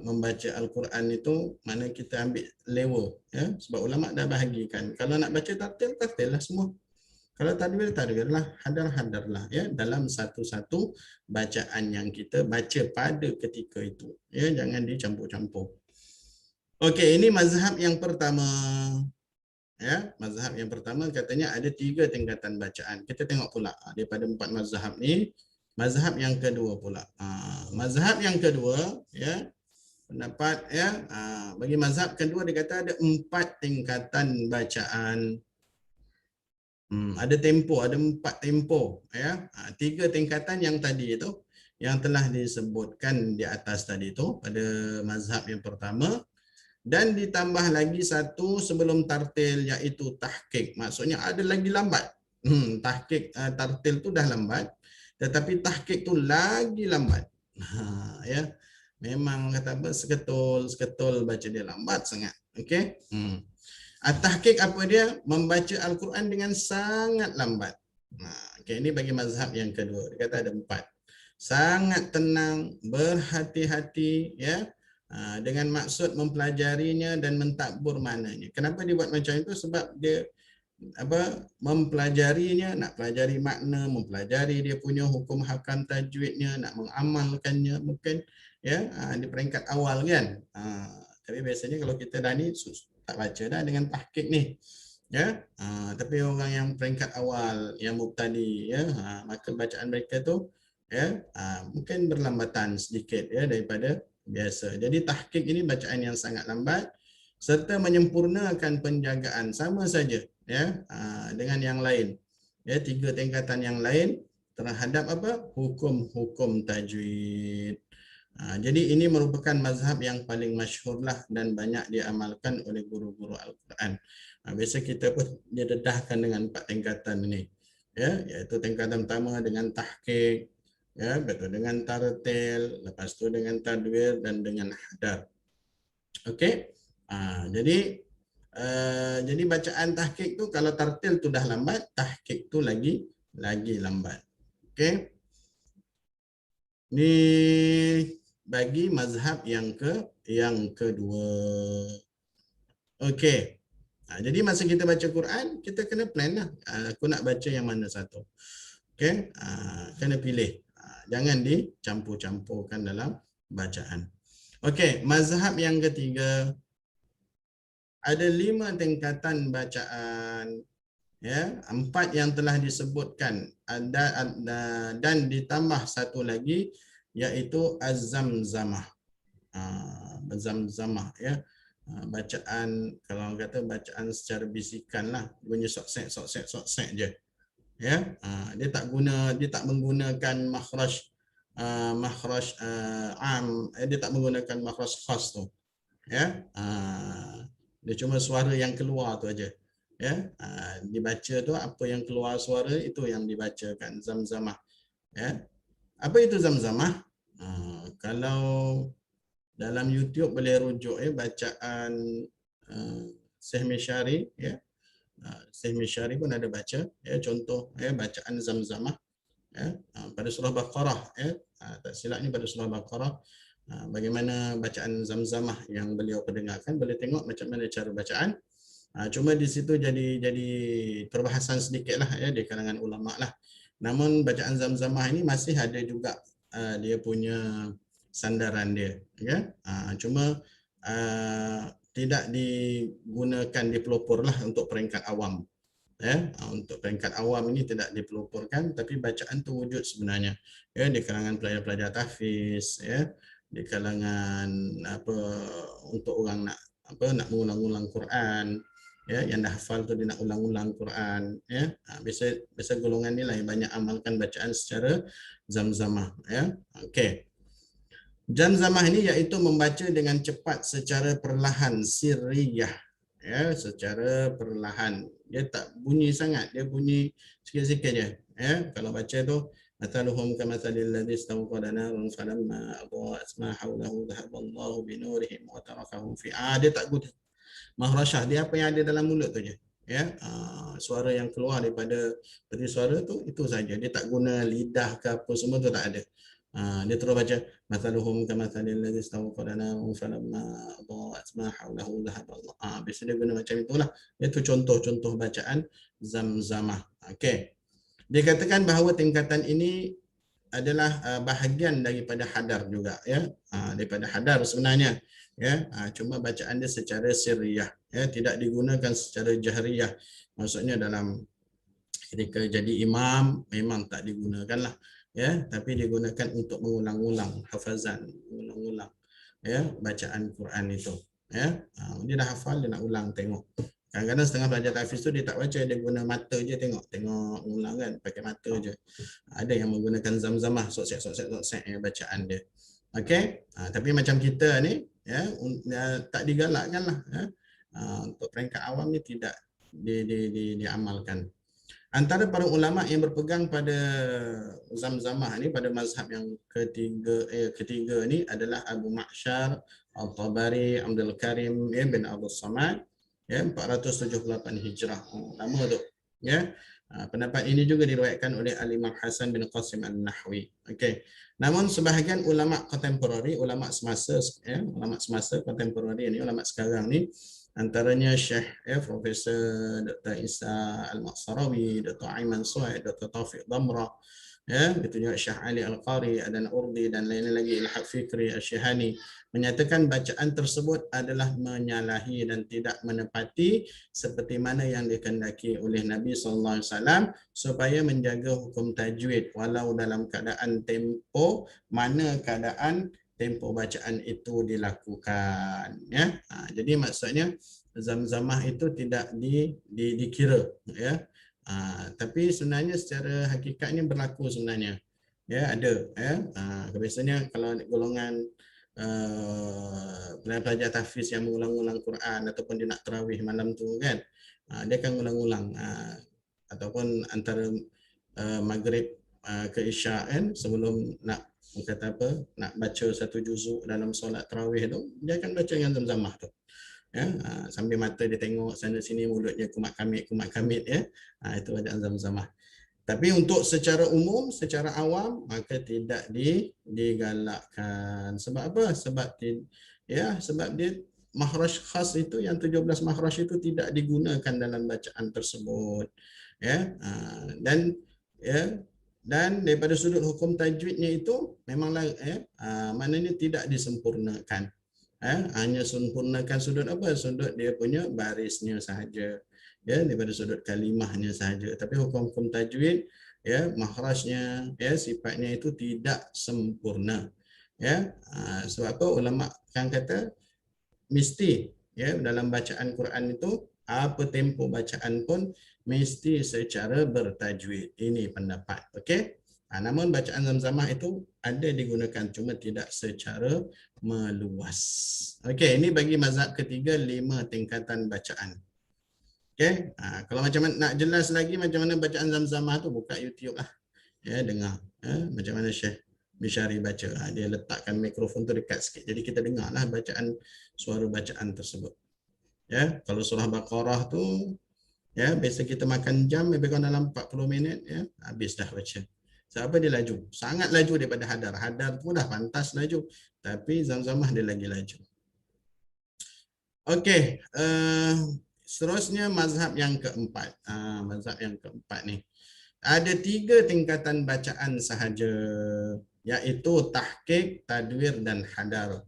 membaca Al-Quran itu mana kita ambil level ya, sebab ulama dah bahagikan. Kalau nak baca tartil, tartil lah semua. Kalau tadwir, tadwir lah, hadar lah ya, dalam satu-satu bacaan yang kita baca pada ketika itu. Ya, jangan dicampur-campur. Okey, ini mazhab yang pertama. Ya, mazhab yang pertama katanya ada 3 tingkatan bacaan. Kita tengok pula daripada 4 mazhab ni, mazhab yang kedua pula. Mazhab yang kedua ya, pendapat ya, bagi mazhab kedua dia kata ada 4 tingkatan bacaan. Ada tempo, ada 4 tempo ya. 3 tingkatan yang tadi itu yang telah disebutkan di atas tadi itu pada mazhab yang pertama. Dan ditambah lagi satu sebelum tartil, iaitu tahqiq. Maksudnya ada lagi lambat. Tahqiq, tartil tu dah lambat, tetapi tahqiq tu lagi lambat. Ya. Memang kata apa, seketul baca dia lambat sangat. Okey. Tahqiq apa dia? Membaca Al-Quran dengan sangat lambat. Okay, ini bagi mazhab yang kedua. Dia kata ada 4. Sangat tenang, berhati-hati, ya, dengan maksud mempelajarinya dan mentadbur maknanya. Kenapa dia buat macam itu? Sebab dia mempelajarinya, nak pelajari makna, mempelajari dia punya hukum hakam tajwidnya, nak mengamalkannya, mungkin ya di peringkat awal kan. Tapi biasanya kalau kita dah ni tak baca dah dengan tahqiq ni, ya. Tapi orang yang peringkat awal, yang mubtadi, ya, maka bacaan mereka tu ya mungkin berlambatan sedikit ya daripada biasa. Jadi tahqiq ini bacaan yang sangat lambat serta menyempurnakan penjagaan, sama saja ya dengan yang lain, ya, 3 tingkatan yang lain terhadap hukum-hukum tajwid. Jadi ini merupakan mazhab yang paling masyhurlah dan banyak diamalkan oleh guru-guru Al-Quran. Biasa kita pun didedahkan dengan 4 tingkatan ini, ya, iaitu tingkatan pertama dengan tahqiq, ya, betul, dengan tartil, lepas tu dengan tadwir dan dengan hadar. Okey. Jadi bacaan tahqiq tu kalau tartil tu dah lambat, tahqiq tu lagi lambat. Okey. Ni bagi mazhab yang kedua. Okey. Jadi masa kita baca Quran, kita kena plan lah. Aku nak baca yang mana satu. Okey. Kena pilih. Jangan dicampur-campurkan dalam bacaan. Okey, mazhab yang ketiga, ada 5 tingkatan bacaan, ya, 4 yang telah disebutkan, dan ditambah satu lagi iaitu az-zamzamah. Zamzamah, ya. Bacaan, kalau orang kata bacaan secara bisikan lah, bunyi soksek je, ya. Dia tak menggunakan makhraj dia tak menggunakan makhraj khas tu, ya. Dia cuma suara yang keluar tu aja, ya. Dibaca tu apa yang keluar suara itu yang dibacakan, zamzamah, ya. Apa itu zamzamah? Kalau dalam YouTube boleh rujuk ya bacaan Syekh Mishari, ya. Syekh Mishari pun ada baca, ya, contoh ya bacaan zamzamah, ya, pada surah Baqarah, ya. Tak silap ni pada surah Baqarah. Bagaimana bacaan zamzamah yang beliau perdengarkan, boleh tengok macam mana cara bacaan. Cuma di situ jadi perbahasan sedikit lah, ya, di kalangan ulama lah. Namun bacaan zamzamah ini masih ada juga dia punya sandaran dia, ya. Cuma tidak digunakan dipelopor lah untuk peringkat awam, ya. Untuk peringkat awam ini tidak dipeloporkan, tapi bacaan tu wujud sebenarnya, ya, di kalangan pelajar-pelajar tahfiz, ya, di kalangan untuk orang nak mengulang-ulang Quran, ya, yang dah hafal tu dia nak ulang-ulang Quran, ya. Biasa golongan ni lah yang banyak amalkan bacaan secara zamzamah, ya. Okey. Zamzamah ini iaitu membaca dengan cepat secara perlahan, sirriyah, ya, secara perlahan. Dia tak bunyi sangat, dia bunyi sikit-sikit je, ya. Kalau baca tu mathaluhum kamathalil ladzi istawqada naran falamma adha'at ma hawlahu dhahaballahu binurihim wa tarakahum fi. Dia tak guna mahrasyah, dia apa yang ada dalam mulut tu je, ya. Suara yang keluar daripada peti suara tu itu saja, dia tak guna lidah ke apa semua tu, tak ada. Dia terus baca mathaluhum kamathalil ladzi istawqada naran falamma adha'at ma hawlahu dhahaballahu. Biasa dia guna macam itulah. Itu contoh-contoh bacaan zamzamah. Okey. Dikatakan bahawa tingkatan ini adalah bahagian daripada hadar juga, ya. Daripada hadar sebenarnya, ya. Cuma bacaan dia secara sirriyah, ya, tidak digunakan secara jahriyah. Maksudnya dalam ketika jadi imam memang tak digunakan lah, ya, tapi digunakan untuk mengulang-ulang hafazan, mengulang-ulang, ya, bacaan Quran itu, ya. Dia dah hafal, dia nak ulang, tengok. Kadang-kadang setengah belajar tahfiz tu dia tak baca, dia guna mata je, tengok ulang kan, pakai mata je. Ada yang menggunakan zamzamah, soksek ya, bacaan dia. Okey. Tapi macam kita ni, ya, tak digalakkanlah ya. Untuk peringkat awam ni tidak diamalkan. Antara para ulama yang berpegang pada Zamzamah ni, pada mazhab yang ketiga ni adalah Abu Ma'syar Al-Tabari Abdul Karim bin Abdul Samad, ya, 478 Hijrah. Lama tu, ya. Pendapat ini juga diriwayatkan oleh Al-Imam Hasan bin Qasim An-Nahwi. Okey. Namun sebahagian ulama kontemporari, ulama semasa, ya, ulama semasa kontemporari ni, ulama sekarang ni, antaranya Syekh, ya, Profesor Dr. Isa Al-Maqsarawi, Dr. Aiman Suhaid, Dr. Taufiq Damrah, ya, begitu juga Syekh Ali Al-Qari, Adan Urdi dan lain-lain lagi, Ilhaq Fikri Al-Syihani, menyatakan bacaan tersebut adalah menyalahi dan tidak menepati seperti mana yang dikehendaki oleh Nabi sallallahu alaihi wasallam supaya menjaga hukum tajwid walau dalam keadaan tempoh mana keadaan tempoh bacaan itu dilakukan, ya. Jadi maksudnya Zamzamah itu tidak dikira, ya. Tapi sebenarnya secara hakikatnya berlaku sebenarnya, ya, ada, ya. Biasanya kalau golongan pelajar tahfiz yang mengulang-ulang Quran ataupun dia nak tarawih malam tu kan, dia akan ulang-ulang, ataupun antara maghrib ke isyak kan, sebelum nak kata apa, nak baca satu juzuk dalam solat tarawih tu, dia akan baca dengan Zamzamah tu, ya. Sambil mata dia tengok sana sini, mulutnya kumat kamit, ya. Itu bacaan Zamzamah. Tapi untuk secara umum, secara awam, maka tidak digalakkan. Sebab apa? Sebab dia makhraj khas itu, yang 17 makhraj itu tidak digunakan dalam bacaan tersebut, ya. Dan ya, dan daripada sudut hukum tajwidnya itu memanglah, ya, maknanya tidak disempurnakan. Hanya sempurnakan sudut apa? Sudut dia punya barisnya sahaja, ya, daripada sudut kalimahnya sahaja. Tapi hukum-hukum tajwid, ya, makhrajnya, ya, sifatnya itu tidak sempurna, ya. Sebab apa ulama kan kata mesti, ya, dalam bacaan Quran itu apa tempo bacaan pun mesti secara bertajwid. Ini pendapat, okey. Namun bacaan Zamzamah itu ada digunakan, cuma tidak secara meluas. Okey, ini bagi mazhab ketiga 5 tingkatan bacaan. Okey, kalau macam mana nak jelas lagi macam mana bacaan Zamzamah tu, buka YouTube lah, ya, dengar, macam mana Syekh Bishari baca. Dia letakkan mikrofon tu dekat sikit, jadi kita dengarlah bacaan, suara bacaan tersebut, ya. Kalau surah Baqarah tu, ya, biasa kita makan jam lebih kurang dalam 40 minit, ya, habis dah baca. Sebab dia laju, sangat laju daripada Hadar. Hadar pun dah pantas laju, tapi Zamzamah dia lagi laju. Okey, seterusnya mazhab yang keempat. Mazhab yang keempat ni ada 3 tingkatan bacaan sahaja, iaitu tahqiq, tadwir dan hadar.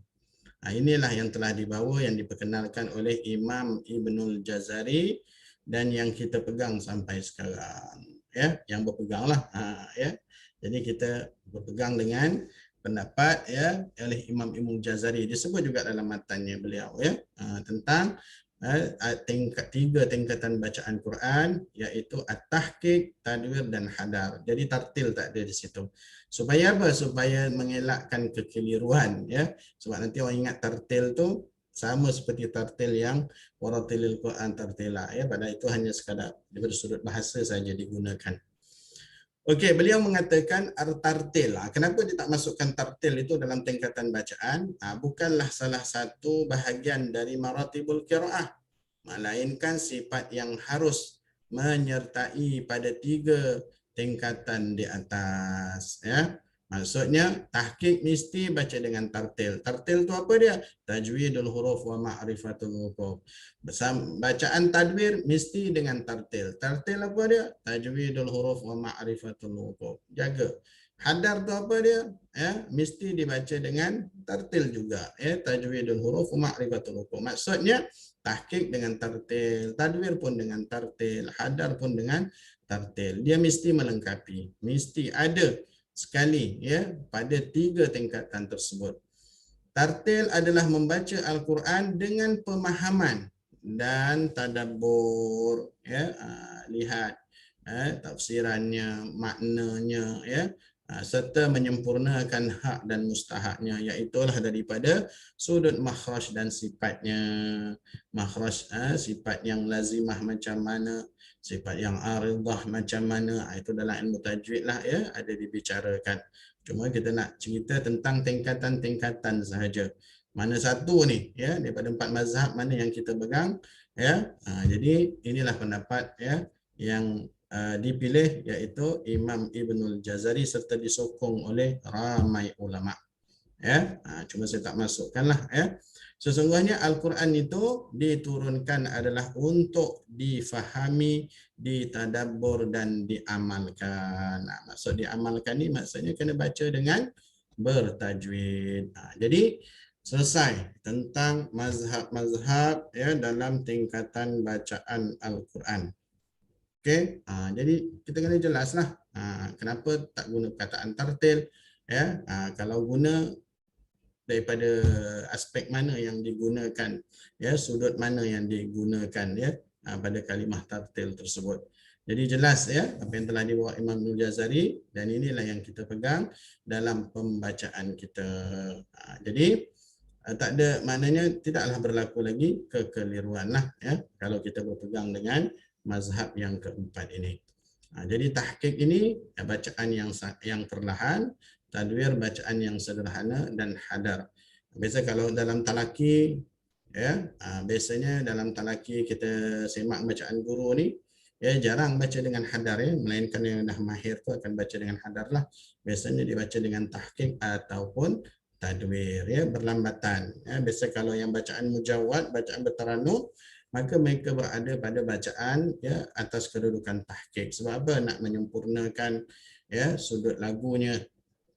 Inilah yang telah dibawa, yang diperkenalkan oleh Imam Ibnul Jazari dan yang kita pegang sampai sekarang, ya, yang berpeganglah, ya. Jadi kita berpegang dengan pendapat, ya, oleh Imam Ibnul Jazari, disebut juga dalam matannya beliau, ya, tentang 3 tingkatan bacaan Quran, iaitu at-tahqiq, tadwir dan hadar. Jadi tartil tak ada di situ. Supaya apa? Supaya mengelakkan kekeliruan, ya. Sebab nanti orang ingat tartil tu sama seperti tartil yang waratilil Quran tartila, ya, padahal itu hanya sekadar daripada sudut bahasa saja digunakan. Okey, beliau mengatakan tartil. Kenapa dia tak masukkan tartil itu dalam tingkatan bacaan? Bukanlah salah satu bahagian dari maratibul qiraah, melainkan sifat yang harus menyertai pada 3 tingkatan di atas, ya. Maksudnya tahqiq mesti baca dengan tartil. Tartil tu apa dia? Tajwidul huruf wa ma'rifatul wuquf. Bacaan tadwir mesti dengan tartil. Tartil apa dia? Tajwidul huruf wa ma'rifatul wuquf. Jaga. Hadar tu apa dia? Ya, mesti dibaca dengan tartil juga, ya, tajwidul huruf wa ma'rifatul wuquf. Maksudnya tahqiq dengan tartil, tadwir pun dengan tartil, hadar pun dengan tartil. Dia mesti melengkapi, mesti ada sekali, ya, pada 3 tingkatan tersebut. Tartil adalah membaca Al-Quran dengan pemahaman dan tadabbur, ya, lihat, tafsirannya, maknanya, ya, serta menyempurnakan hak dan mustahaknya, iaitulah daripada sudut makhraj dan sifatnya. Makhraj sifat yang lazimah macam mana, sifat yang aridah macam mana, itu dalam ilmu tajwid lah ya, ada dibicarakan. Cuma kita nak cerita tentang tingkatan-tingkatan sahaja. Mana satu ni ya daripada 4 mazhab mana yang kita pegang ya. Jadi inilah pendapat ya yang dipilih, iaitu Imam Ibnul Jazari serta disokong oleh ramai ulama. Ya, cuma saya tak masukkanlah ya. Sesungguhnya Al-Quran itu diturunkan adalah untuk difahami, ditadabbur dan diamalkan. Maksud diamalkan ni maksudnya kena baca dengan bertajwid. Jadi selesai tentang mazhab-mazhab ya dalam tingkatan bacaan Al-Quran. Okey, jadi kita kena jelaslah kenapa tak guna perkataan tartil ya. Kalau guna daripada aspek mana yang digunakan ya, sudut mana yang digunakan ya pada kalimah tartil tersebut. Jadi jelas ya apa yang telah dibawa Imam Ibnul Jazari, dan inilah yang kita pegang dalam pembacaan kita. Jadi tak ada maknanya, tidaklah berlaku lagi kekeliruan lah ya kalau kita berpegang dengan mazhab yang keempat ini. Jadi tahqiq ini bacaan yang perlahan, tadwir bacaan yang sederhana, dan hadar. Biasa kalau dalam talaki ya, biasanya dalam talaki kita semak bacaan guru ni ya, jarang baca dengan hadar ya, melainkan yang dah mahir tu akan baca dengan hadar lah. Biasanya dibaca dengan tahqiq ataupun tadwir ya, berlambatan ya. Biasa kalau yang bacaan mujawad, bacaan bertaranum, maka mereka berada pada bacaan ya atas kedudukan tahqiq. Sebab apa? Nak menyempurnakan ya sudut lagunya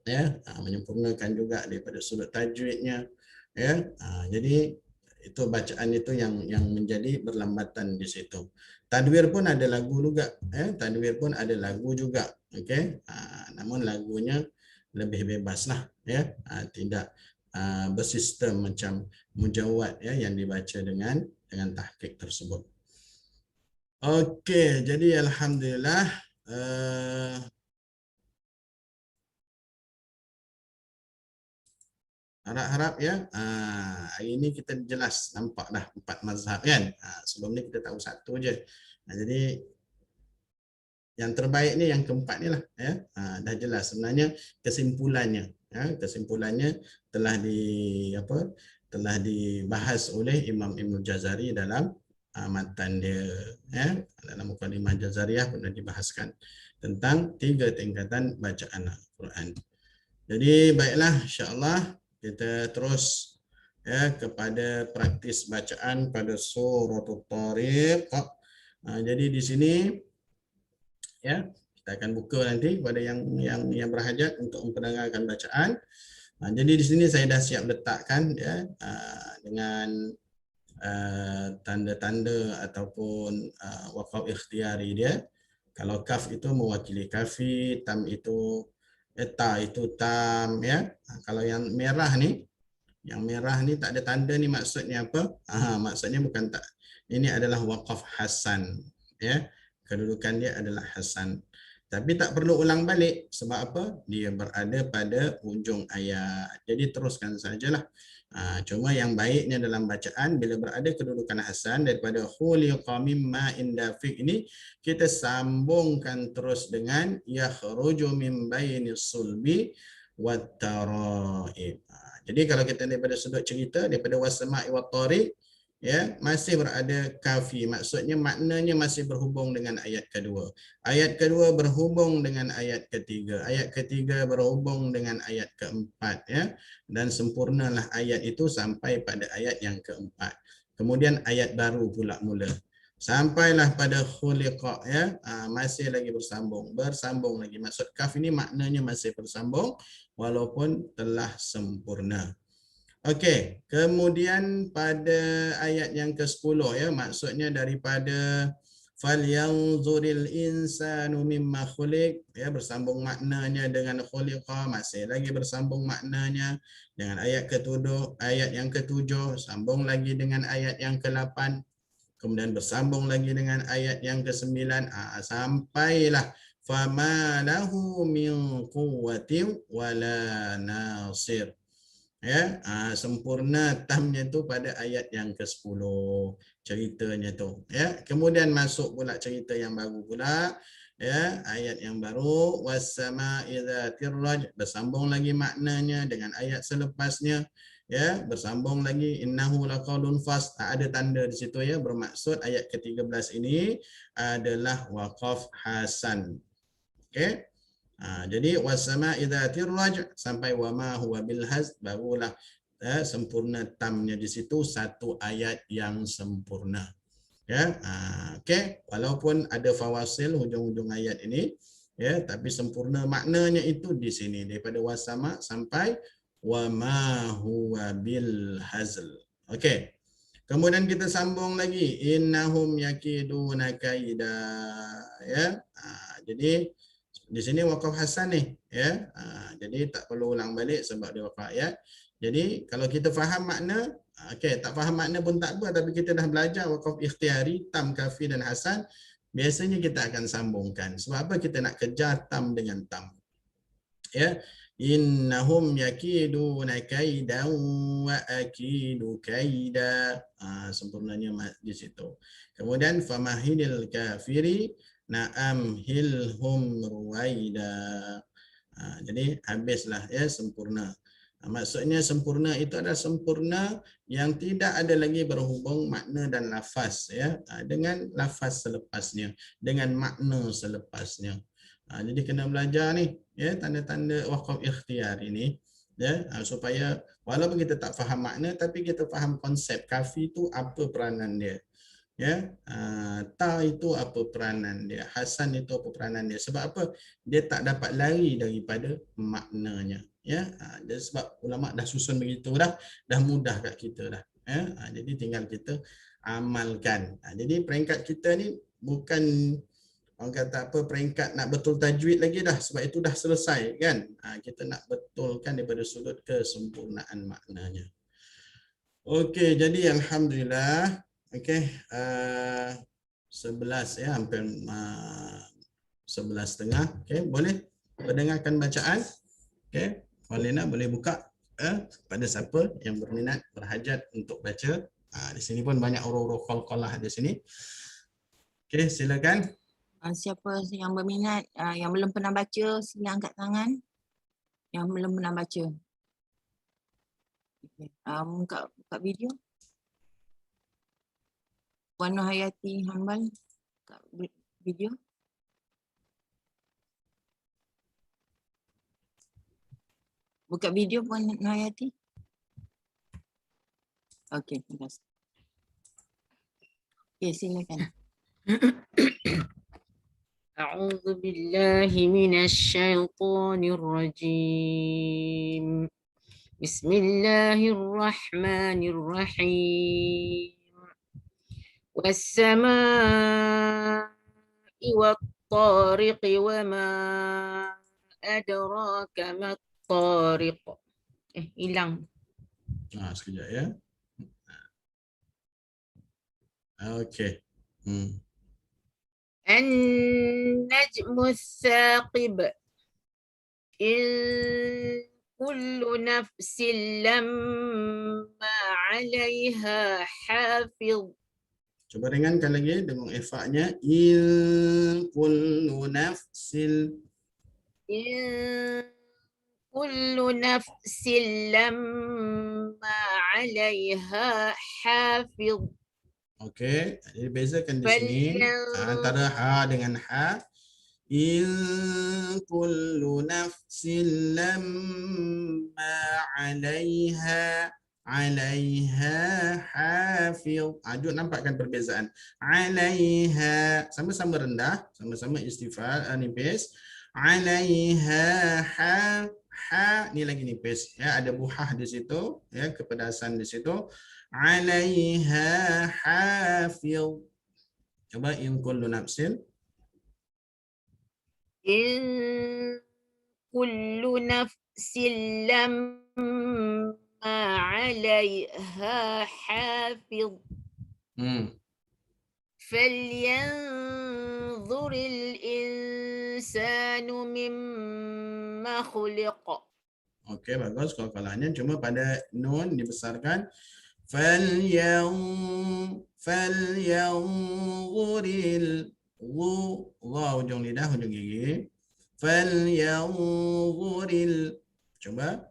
ya, menyempurnakan juga daripada sudut tajwidnya ya. Jadi itu bacaan itu yang menjadi berlambatan di situ. Tadwir pun ada lagu juga ya, tadwir pun ada lagu juga. Okey, namun lagunya lebih bebas lah ya, tidak bersistem macam mujawad ya yang dibaca dengan tahqiq tersebut. Okey, jadi alhamdulillah harap-harap ya hari ini kita jelas nampak dah 4 mazhab kan. Sebelum ni kita tahu satu je. Jadi yang terbaik ni yang keempat ni lah ya. Dah jelas sebenarnya kesimpulannya ya, kesimpulannya telah dibahas oleh Imam Ibnul Jazari dalam matan dia ya. Dalam Muqaddimah Jazariyah pernah dibahaskan tentang 3 tingkatan bacaan Al-Quran. Jadi baiklah, insya-Allah kita terus ya kepada praktis bacaan pada suratul Tariq. Jadi di sini ya kita akan buka nanti kepada yang berhajat untuk memperdengarkan bacaan. Jadi di sini saya dah siap letakkan ya dengan tanda-tanda ataupun waqaf ikhtiari dia. Kalau kaf itu mewakili kafi, tam itu ta itu tam ya. Kalau yang merah ni tak ada tanda ni maksudnya apa? Maksudnya bukan tak. Ini adalah waqaf hasan ya. Kedudukan dia adalah hasan. Tapi tak perlu ulang balik sebab apa? Dia berada pada ujung ayat. Jadi teruskan sajalah. Cuma yang baiknya dalam bacaan bila berada kedudukan hasan daripada khuliqa mimma indafiq ini, kita sambungkan terus dengan yakhruju min bainis sulbi wat taraib. Jadi kalau kita daripada sudut cerita daripada wasama'i wat tariq ya, masih berada kafi, maksudnya maknanya masih berhubung dengan ayat kedua. Ayat kedua berhubung dengan ayat ketiga, ayat ketiga berhubung dengan ayat keempat ya, dan sempurnalah ayat itu sampai pada ayat yang keempat. Kemudian ayat baru pula mula sampailah pada khuliqa ya, masih lagi bersambung lagi. Maksud kaf ini maknanya masih bersambung walaupun telah sempurna. Okey, kemudian pada ayat yang ke-10 ya, maksudnya daripada falyanzuril insanu mimma khuliq ya, bersambung maknanya dengan khuliqa, masih lagi bersambung maknanya dengan ayat ke-7, ayat yang ke-7, sambung lagi dengan ayat yang ke-8, kemudian bersambung lagi dengan ayat yang ke-9, sampailah fama lahu min quwwatin wala nasir. Ya, sempurna tamnya tu pada ayat yang ke-10 ceritanya tu. Ya, kemudian masuk pula cerita yang baru pula. Ya, ayat yang baru was-sama'i dzatir raj, bersambung lagi maknanya dengan ayat selepasnya. Ya, bersambung lagi innahu laqaulun fas, ada tanda di situ ya, bermaksud ayat ke-13 ini adalah waqaf hasan. Okey. Jadi wasama idzatir raj sampai wama huwa bil haz, barulah sempurna tamnya di situ, satu ayat yang sempurna. Ya, okey, walaupun ada fawasil hujung-hujung ayat ini, ya, tapi sempurna maknanya itu di sini daripada wasama sampai wama huwa bil hazl. Okey. Kemudian kita sambung lagi innahum yakiduna kaida, ya. Jadi di sini waqaf hasan ni, ya. Jadi tak perlu ulang balik sebab dia waqaf ayat. Jadi kalau kita faham makna, okey, tak faham makna pun tak apa, tapi kita dah belajar waqaf ikhtiyari, tam, kafi dan hasan, biasanya kita akan sambungkan. Sebab apa? Kita nak kejar tam dengan tam. Ya. Innahum yakiduna kaidan wa akidu kaida. Sempurnanya di situ. Kemudian famahilil kafiri na'amhilhum ruwaida. Jadi habislah ya, sempurna. Maksudnya sempurna itu adalah sempurna yang tidak ada lagi berhubung makna dan lafaz ya, dengan lafaz selepasnya, dengan makna selepasnya. Jadi kena belajar ni ya, tanda-tanda waqaf ikhtiyar ini ya, supaya walaupun kita tak faham makna tapi kita faham konsep kafi itu apa peranan dia. Ya, ta itu apa peranan dia, hasan itu apa peranan dia, sebab apa? Dia tak dapat lari daripada maknanya ya. Dan sebab ulama dah susun begitu dah mudah kat kita dah ya. Jadi tinggal kita amalkan. Jadi peringkat kita ni bukan orang kata apa, peringkat nak betul tajwid lagi dah, sebab itu dah selesai kan. Kita nak betulkan daripada sudut kesempurnaan maknanya. Okey, jadi alhamdulillah. Okey, 11 ya, hampir 11.30. Okey, boleh mendengarkan bacaan. Okey, Walina boleh buka pada siapa yang berminat, berhajat untuk baca. Di sini pun banyak huruf qalqalah di sini. Okey, silakan. Siapa yang berminat, yang belum pernah baca, sila angkat tangan. Yang belum pernah baca. Okay. Buka video. Puan Nur Hayati Hambal, buka video. Buka video Puan Nur Hayati. Okey, terima kasih. Okey, silakan. أعوذ بالله من الشيطان الرجيم بسم الله الرحمن الرحيم والسماء والطارق وما أدراك ما الطارق hilang. Sekejap ya. Okey. النجم الثاقب إن كل نفس لما عليها حافظ. Cuba ringankan lagi dengan ifaknya. In kullu nafsil. إن كل نفس لما عليها حافظ. Okey, jadi bezakan di sini antara ha dengan ha. In kullu nafsin lamma 'alaiha hafiz. Ajud nampakkan perbezaan. 'Alaiha sama-sama rendah, sama-sama istifal nipis. 'Alaiha ha ni lagi nipis ya, ada buhah di situ ya, kepedasan di situ. 'Alaiha hafiz. Coba in kullu nafsin. إن كل نفس لما عليها حافظ فلينظر الإنسان مما خلق. Okey, bagus. Qalqalahnya cuma pada nun dibesarkan. Falyanzuril dha hujung lidah, hujung gigi. Falyanzuril. Coba.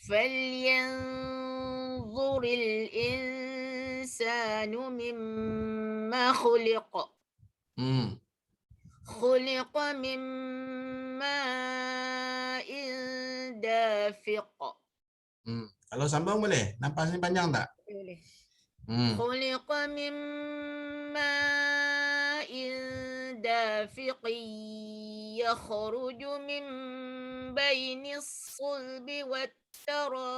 فلينظر الإنسان مما خلق. خلق من ماء دافق. Kalau sambung boleh? Napas ni panjang tak? Boleh. Hmm. خلق من ماء دافق يخرج من بين الصلب والترائب.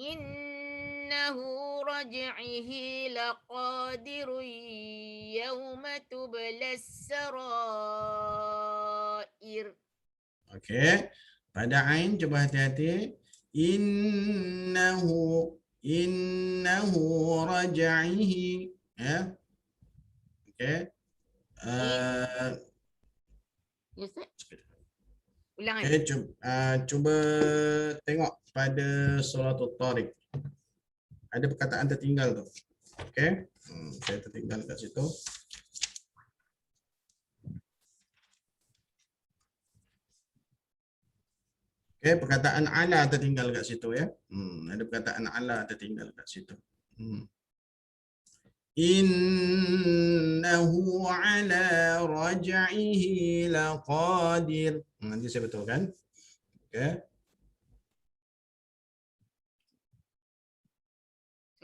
إنه رجعه لقادر يوم تبلى السرائر. Okey. Pada ain cuba hati-hati. Innahu raj'ihi. Ya. Okey. Ya, Ustaz? Ulang Okey, cuba tengok pada suratul Tariq. Ada perkataan tertinggal tu. Okey. Saya tertinggal kat situ. Okey, perkataan ala tertinggal kat situ ya. Ada perkataan ala tertinggal kat situ. Innahu ala raj'ihi laqadir. Nanti saya betulkan. Okey.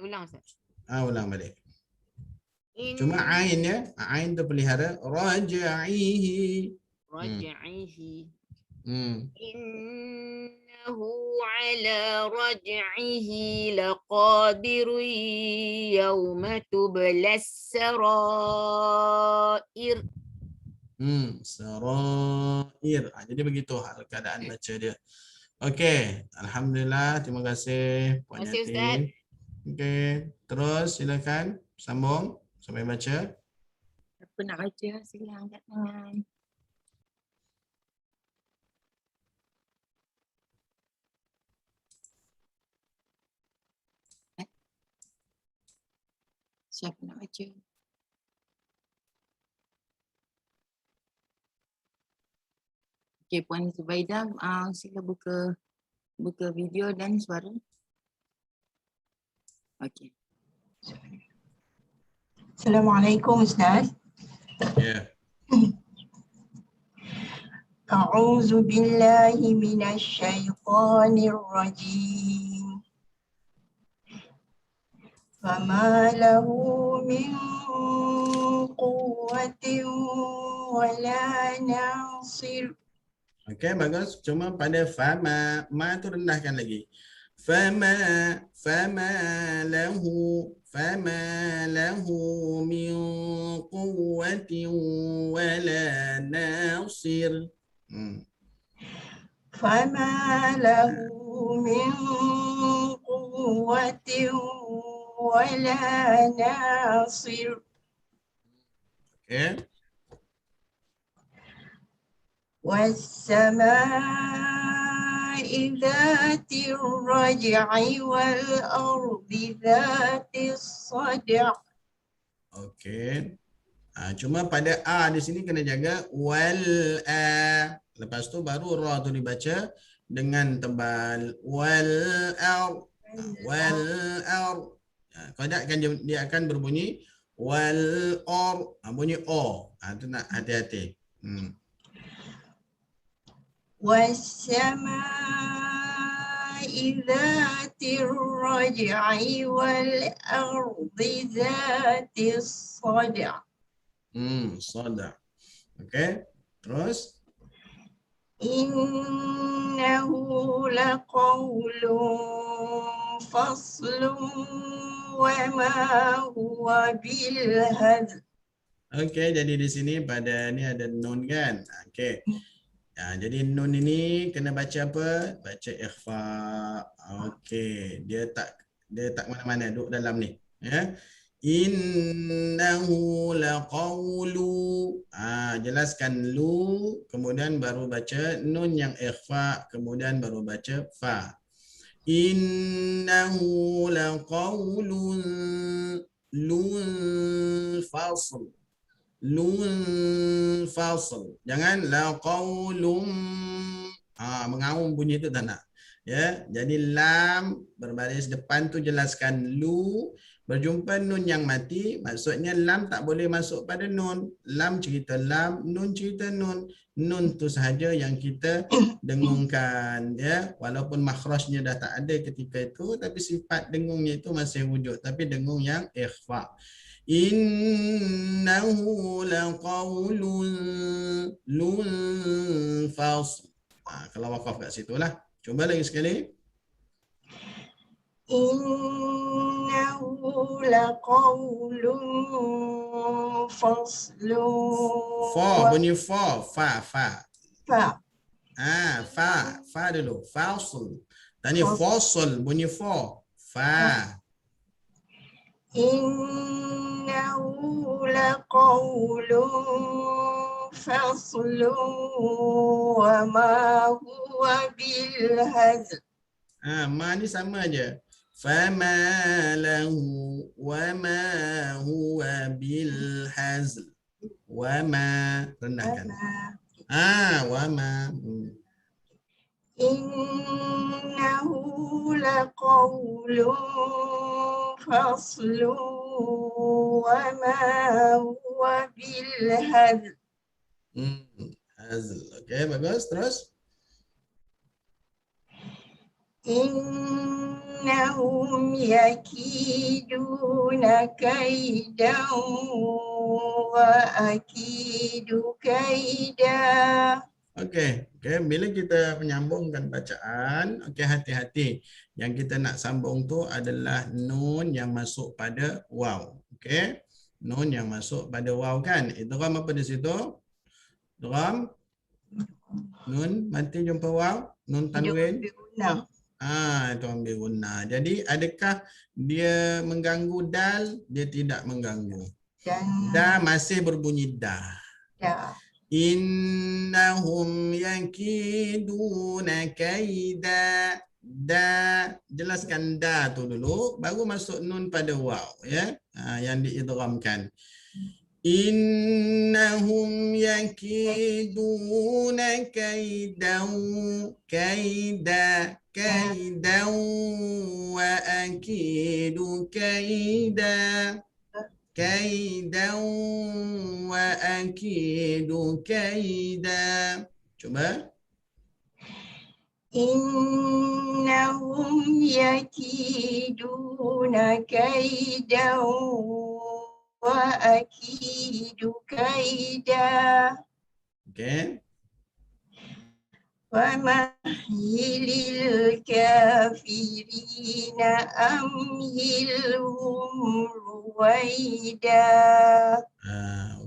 Ulang, Ustaz. Ulang balik. Cuma ain ya. Ain tu pelihara. Raj'ihi. Raj'ihi. Innahu ala raj'ihi laqadir yawma tublas sarair. Sarair. Jadi begitu hal keadaan baca dia. Okey, alhamdulillah, terima kasih Puan Terima kasih, Yati. Ustaz. Okey, terus silakan sambung sampai baca. Siapa nak baca sila angkat tangan. Siapa nak baca? Okey, Puan Zubaidah, sila buka video dan suara. Okey. Assalamualaikum Ustaz. Ya. A'udzu billahi minasy syaithanir rajim. Fama lahu min quwwatin wala nasir. Okey, bagus. Cuma pada fama, ma tu rendahkan lagi. Fama lahu min quwwatin wala nasir. Fama lahu min quwwatin wala nasir. Okey. والسماء ذات الرجع والأرض ذات الصدع. Okey. Cuma pada a di sini kena jaga wal a. Lepas tu baru ra tu dibaca dengan tebal wal ar. Wal ar. Dia akan berbunyi wal ar. Bunyi o. Tu nak hati-hati. والسماء ذات الرجع والأرض ذات الصدع. Sada. Okey. Terus. Innahu laqawlun faslun wa ma huwa bil hadz. Okey, jadi di sini pada ni ada nun kan. Okey. Jadi nun ini kena baca apa? Baca ikhfa. Okey, dia tak Dia tak mana-mana, duduk dalam ni. Ya. Innahu laqawlu. Jelaskan lu, kemudian baru baca nun yang ikhfa, kemudian baru baca fa. Innahu laqawlun lun fasl. Lun fasl. Jangan laqawlum. Mengaum bunyi itu tak nak. Ya, jadi lam berbaris depan tu jelaskan lu, berjumpa nun yang mati, maksudnya lam tak boleh masuk pada nun. Lam cerita lam, nun cerita nun. Nun tu sahaja yang kita dengungkan, ya. Walaupun makhrajnya dah tak ada ketika itu, tapi sifat dengungnya itu masih wujud, tapi dengung yang ikhfa. Innahu laqawlun lun fasl. Kalau wakaf kat situ lah. Cuba lagi sekali. Innahu laqawlun faslun. Fa, bunyi fa, fa. Fa. Fa dulu. Fasl. Tadi fasl, bunyi fa. Fa. Innahu laqawlun faslun wa ma huwa bil hazl. Ma ni sama aja. Fama lahu wa ma huwa bil hazl. Wa ma, rendahkan. Wa ma. Innahu laqawlun faslun wa ma huwa bil hazl. Hazl. Okey, bagus. Terus. Innahum yakiduna kaidan wa akidu kaida. Okey, bila kita menyambungkan bacaan, okey, hati-hati. Yang kita nak sambung tu adalah nun yang masuk pada waw. Okey. Nun yang masuk pada waw kan? Idgham apa di situ? Idgham. Nun mati jumpa waw, nun tanwin. Itu ambil guna. Jadi adakah dia mengganggu dal? Dia tidak mengganggu. Da masih berbunyi da. Innahum yakiduna kaida. Da, jelaskan da tu dulu, baru masuk nun pada waw, ya. Yang diidghamkan. Innahum yakiduna kaidan kaidan wa akidu kaida. Kaidan wa akidu kaida. Cuba. Innahum yakiduna kaidan wa akidu kaida. Okey. Wa mahilil kafirina amhilhum ruwaida.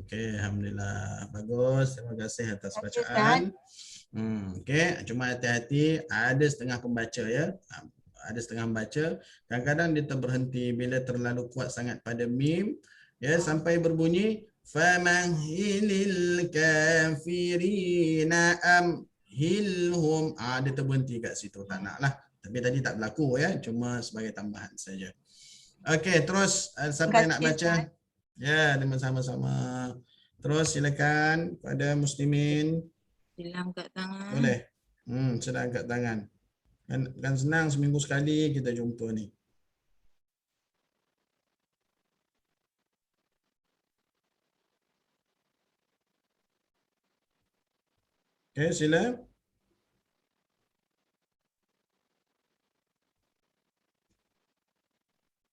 Okey, alhamdulillah. Bagus. Terima kasih atas bacaan. Okey, cuma hati-hati, ada setengah pembaca, ya. Ada setengah pembaca, kadang-kadang dia terberhenti bila terlalu kuat sangat pada mim, ya, sampai berbunyi famahilil kafirina amhilhum. Dia terberhenti kat situ, tak naklah. Tapi tadi tak berlaku, ya, cuma sebagai tambahan saja. Okey, terus siapa yang nak baca? Ya, sama-sama. Terus silakan pada muslimin. Sila angkat tangan. Boleh. Sedang angkat tangan. Kan senang, seminggu sekali kita jumpa ni. Okey, sila.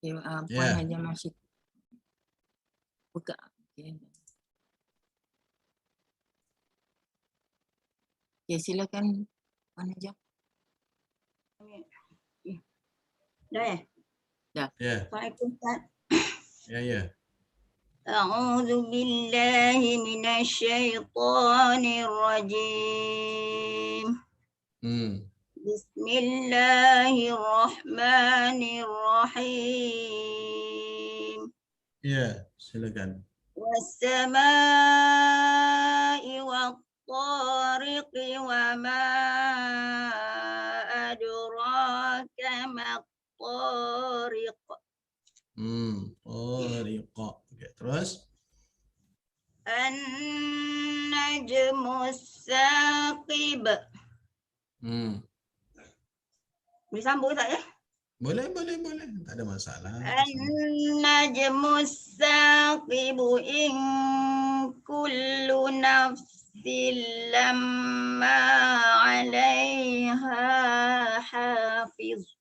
Puan Hajar Masyid. Buka. Okay. Okay, silakan Puan Hajar. Dah ya? Ya. Assalamualaikum Ustaz. Ya. A'udzu billahi minasyaitonir rajim. Bismillahirrahmanirrahim. Ya, silakan. Wassama'i wattariqi wa ma adraka mattariq. Tariqa. Okey, terus. An-najmus saqib. Boleh sambung tak ya? Boleh. Tak ada masalah. An-najmus saqibu in kullu nafsin lamma 'alaiha hafiz.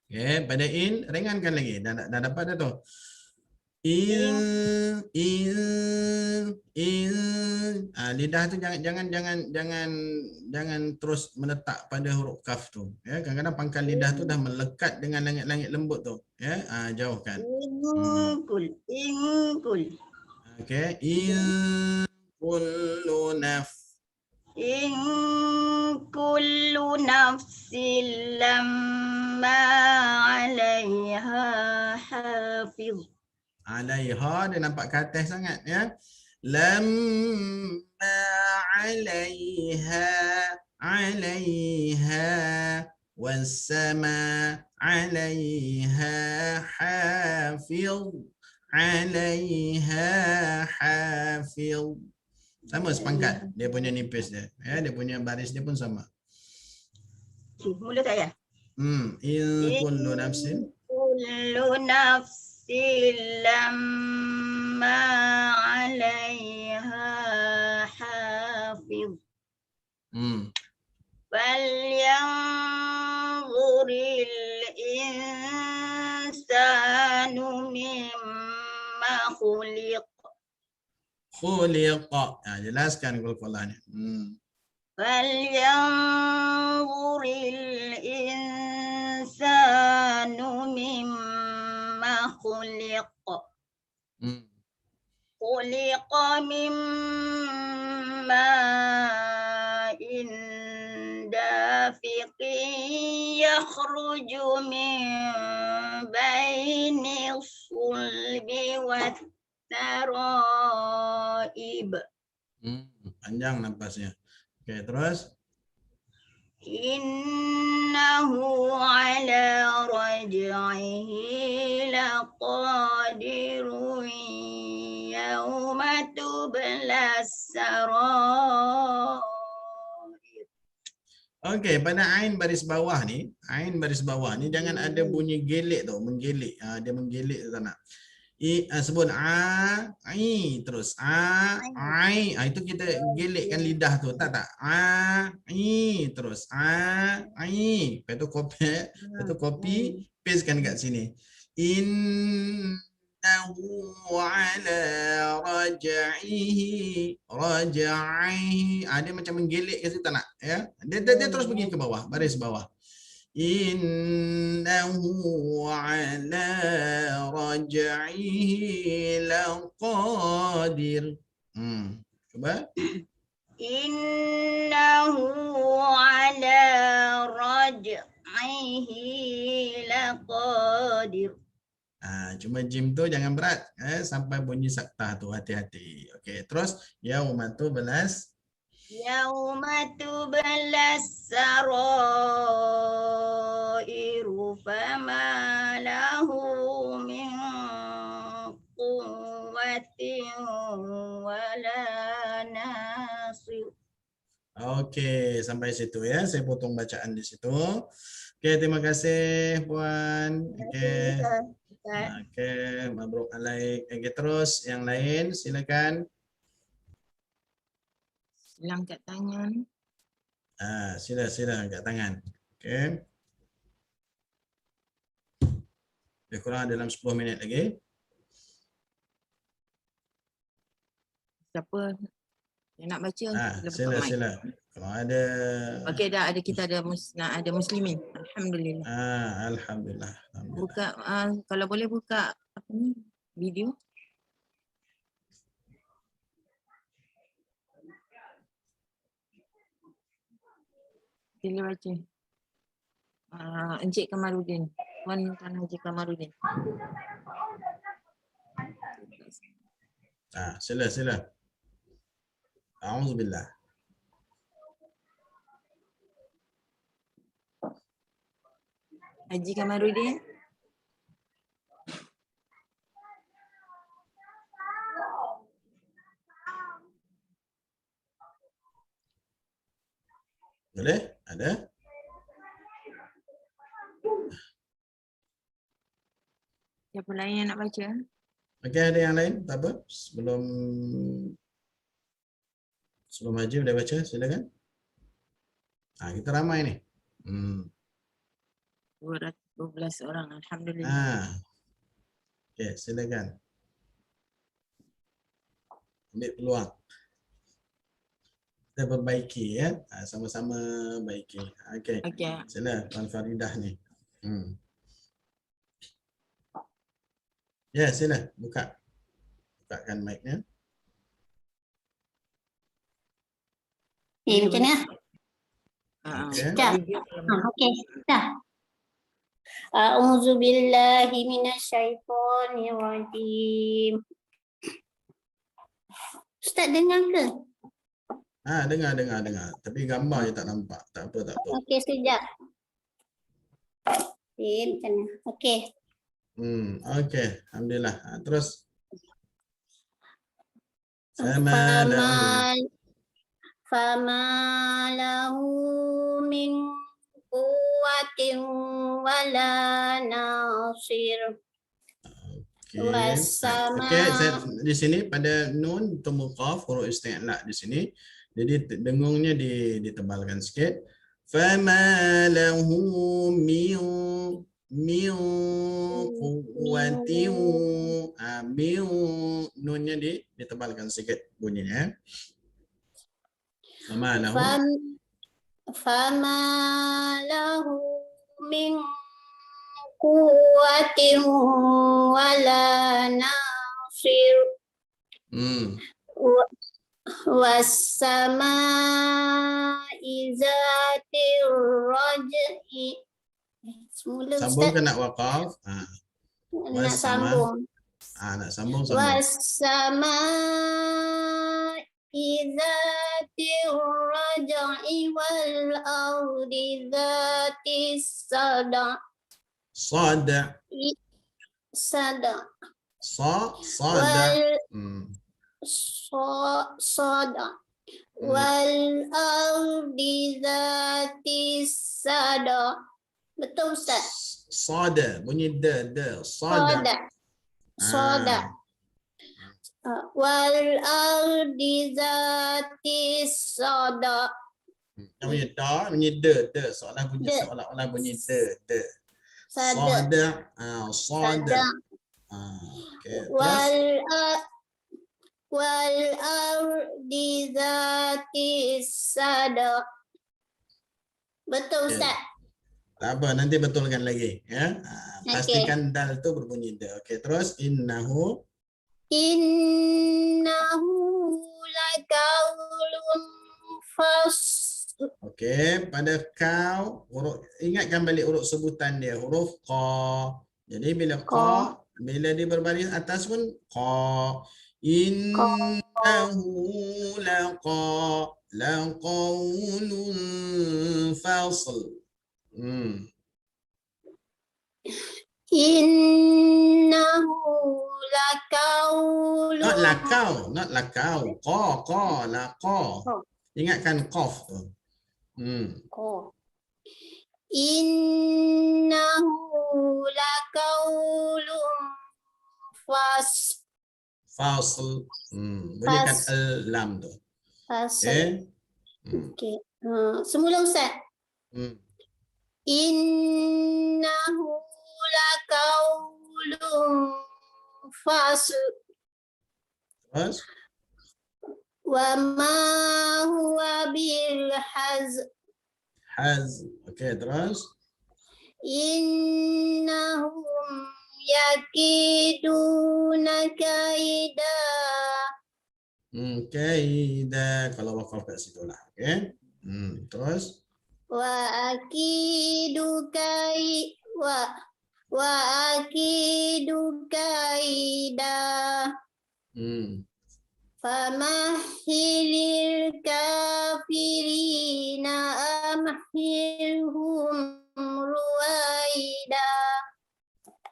Okey, pada in ringankan lagi. Dah dapat dah tu. Lidah tu jangan terus meletak pada huruf kaf tu. Ya, kadang-kadang pangkal lidah tu dah melekat dengan langit-langit lembut tu. Ya, jauhkan. Ingkul. Okey, in kullu In kullu nafsin lamma 'alaiha hafiz. alaiha, dia nampak ke atas sangat ya. Lamma 'alaiha was-sama 'alaiha hafiz. 'Alaiha hafiz. Sama sepangkat. Dia punya nipis dia. Ya, dia punya baris dia pun sama. Okey, mula tak ya? In kullu nafsin. Kullu nafsin lamma 'alaiha hafiz. Falyanzuril insanu mimma khuliq. Khuliqa. Jelaskan qalqalah ni. Falyanzuril insanu mimma khuliq. Khuliqa mimma in dafiqin yakhruju min baini sulbi wat taraib. Panjang napasnya. Okey, terus. Innahu ala raj'ihi laqadirun yawma tublas sarair. Okey, pada ain baris bawah ni jangan ada bunyi gelik tau, menggelik. Dia menggelik tu tak nak. Sebut ai terus ai, itu kita gelikkan lidah tu, tak terus ai, lepas tu copy pastekan dekat sini. Innahu ala raj'ihi dia macam menggelik ke situ, tak nak ya. Dia terus pergi ke bawah, baris bawah. Innahu ala raj'ihi laqadir. Cuba. Innahu ala raj'ihi laqadir. Cuma jim tu jangan berat sampai bunyi saktah tu, hati-hati. Okey, terus yauma tublas. Yauma tublas sarairu fama lahu min quwwatin wala nasir. Okey, sampai situ ya. Saya potong bacaan di situ. Okey, terima kasih Puan. Okey. Okey, mabruk alaik. Okey, terus yang lain silakan. Sila angkat tangan. Sila angkat tangan. Okey. Lebih kurang dalam 10 minit lagi. Siapa yang nak baca? Sila. Kalau ada. Okey, dah ada, kita ada muslimin. Alhamdulillah. Alhamdulillah. Buka kalau boleh buka apa ni? Video. Sila baca. Encik Kamarudin. Tuan Haji Kamarudin. Sila. A'udzubillah. Haji Kamarudin. Boleh? Ada? Siapa lain yang nak baca? Okey, ada yang lain? Tak apa. Sebelum Haji boleh baca, silakan. Kita ramai ni. 212 orang. Alhamdulillah. Okey, silakan. Ambil peluang. Kita perbaiki ya. Sama-sama baiki. Okey. Okey. Sila Tuan Faridah ni. Ya, sila bukakan mic-nya. Macam ni lah. Okey. Okey, dah. A'udzubillahi minasyaitonirrajim. Ustaz dengar ke? Dengar. Tapi gambar je tak nampak. Tak apa. Okey, sekejap. Macam ni. Okey. Okey. Alhamdulillah. Terus. Fama lahu min quwwatin wala nasir. Okey, saya di sini pada nun temu qaf huruf isti'la di sini. Jadi dengungnya ditebalkan sikit. Fama lahu min quwwatin. Nunnya ditebalkan sikit bunyinya. Fama lahu min quwwatin wala nasir. Wassama'i zatir raj'i. Sambung ke nak waqaf? Nak sambung. Nak sambung. Wassama'i zatir raj'i wal ardi zatis sada. Sada. Wal ardi zatis sada. Betul Ustaz? Sada, bunyi da. Sada. Wal ardi zatis sada. Bunyi da, bunyi da. Seolah-olah bunyi da. Sada. Okay. Wal ardi zatis sada. Betul Ustaz? Tak apa, nanti betulkan lagi ya. Pastikan dal tu berbunyi da. Okey, terus innahu laqaulun fasl. Okey, pada kau ingatkan balik huruf sebutan dia, huruf qa. Jadi bila qa, bila dia berbaris atas pun qa. Innahu laqaulun fasl. Innahu laqaulun. Not lakau. Qa, laqa. Ingatkan qaf tu. Innahu laqaulun fasl. Bunyikan lam tu. Fasl. Okey. Semula Ustaz. Innahu laqaulun fasl. Terus? Wa ma huwa bil hazl. Okey, terus? Innahum yakiduna kaida. Kaida, kalau waqaf kat situ lah. Okey. Terus? wa akidu kaida famahilil kafirina amhilhum ruwaida.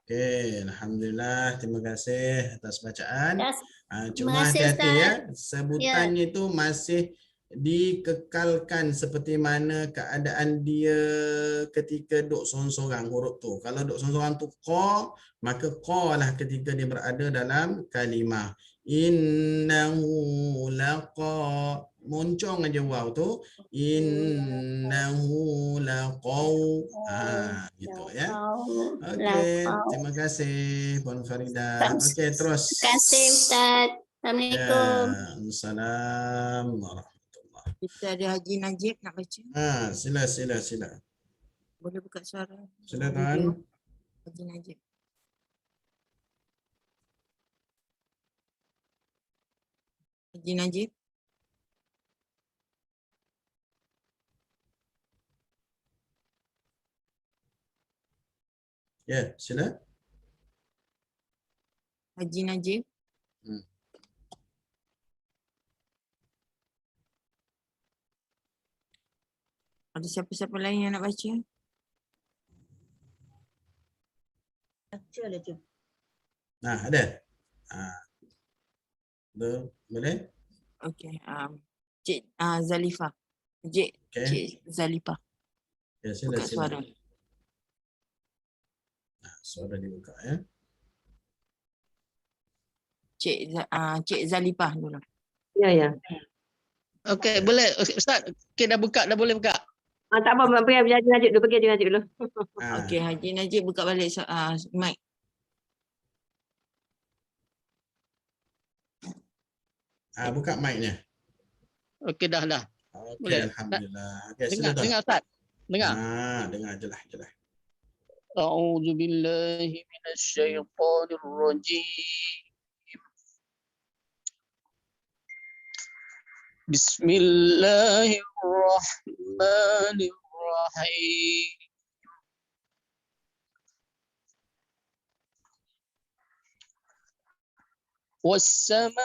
Okey, alhamdulillah. Terima kasih atas bacaan. Cuma kasih, hati-hati ya, Ustaz. sebutannya itu masih dikekalkan seperti mana keadaan dia ketika duk sorang-sorang huruf tu. Kalau duk sorang-sorang tu qa, maka qa lah ketika dia berada dalam kalimah. Innahu laqa, moncong aja waw tu. Innahu laqaw. Gitu ya. Okey, terima kasih Puan Farida. Okey, terus. Terima kasih, Ustaz. Assalamualaikum. Assalamualaikum warahmatullahi. Kita ada Haji Najib nak baca. Sila. Boleh buka suara. Silakan. Haji Najib. Haji Najib. Ya, sila. Haji Najib. Ada siapa-siapa lain yang nak baca? Ada. Boleh? Okey. Cik Zalifah. Cik Zalifah. Ya, sila. Buka suara. Suara dibuka ya. Cik Zalifah dulu. Ya. Okey, boleh. Ustaz, okey dah buka, dah boleh buka. Tak apa, pergi Haji Najib dulu. Pergi Haji Najib dulu. Okey, Haji Najib buka balik mic. Buka mic-nya. Okey, dah. Okey, Boleh. alhamdulillah. Okey, sila Dengar, tuan. dengar Ustaz. Dengar. Dengar jelas. A'udzu billahi minasyaitonir rajim. Bismillahirrahmanirrahim. Was-samaa'i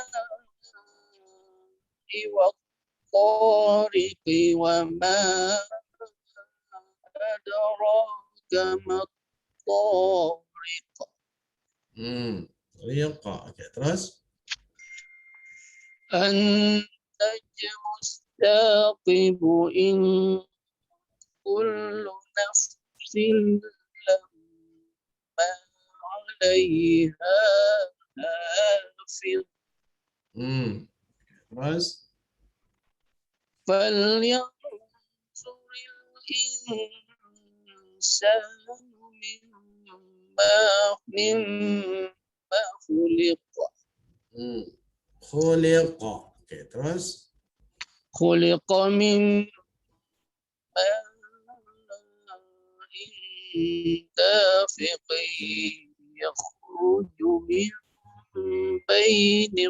wat-tariqi wa ma adraka mat-tariq. Riqa. Okey, terus. An-najmu as-saqibu in kullu nafsin lamma 'alayha hafiz. Terus. Falyanzuril insanu mimma khuliqa. Khuliqa. Okey, terus. Khuliqa min dafiqin yakhruju min baini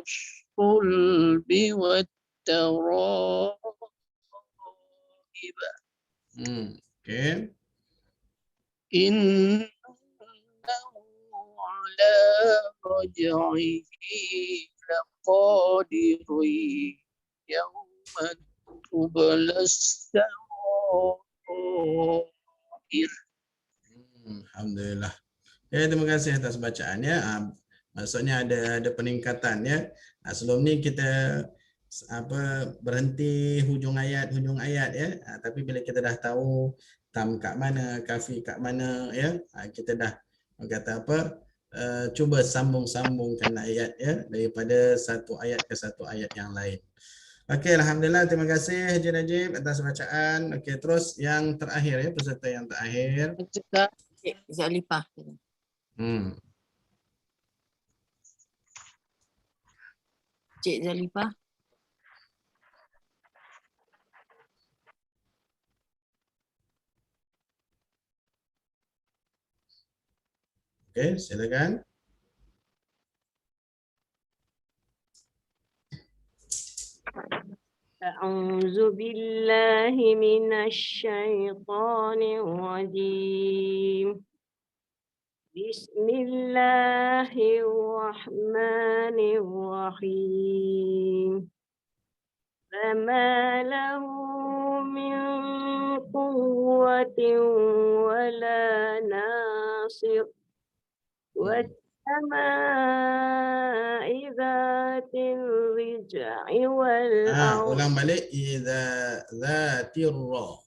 sulbi wat-tara'ib. Okey. Innahu ala raj'ihi laqadirun yawma tublas sarair. Alhamdulillah. Terima kasih atas bacaannya. Maksudnya ada peningkatan ya. Sebelum ni kita berhenti hujung ayat ya. Tapi bila kita dah tahu tam kat mana, kafi kat mana ya, kita dah cuba sambung-sambungkan ayat ya daripada satu ayat ke satu ayat yang lain. Okey, alhamdulillah, terima kasih Haji Najib atas bacaan. Okey, terus yang terakhir ya, peserta yang terakhir. Cik Zalifah. Cik Zalifah. Okey, silakan. أعوذ بالله من الشيطان الرجيم بسم الله الرحمن الرحيم فما له من قوة ولا ناصر والسماء ذات الرجع والأرض Ulang balik. Idza dzatir ra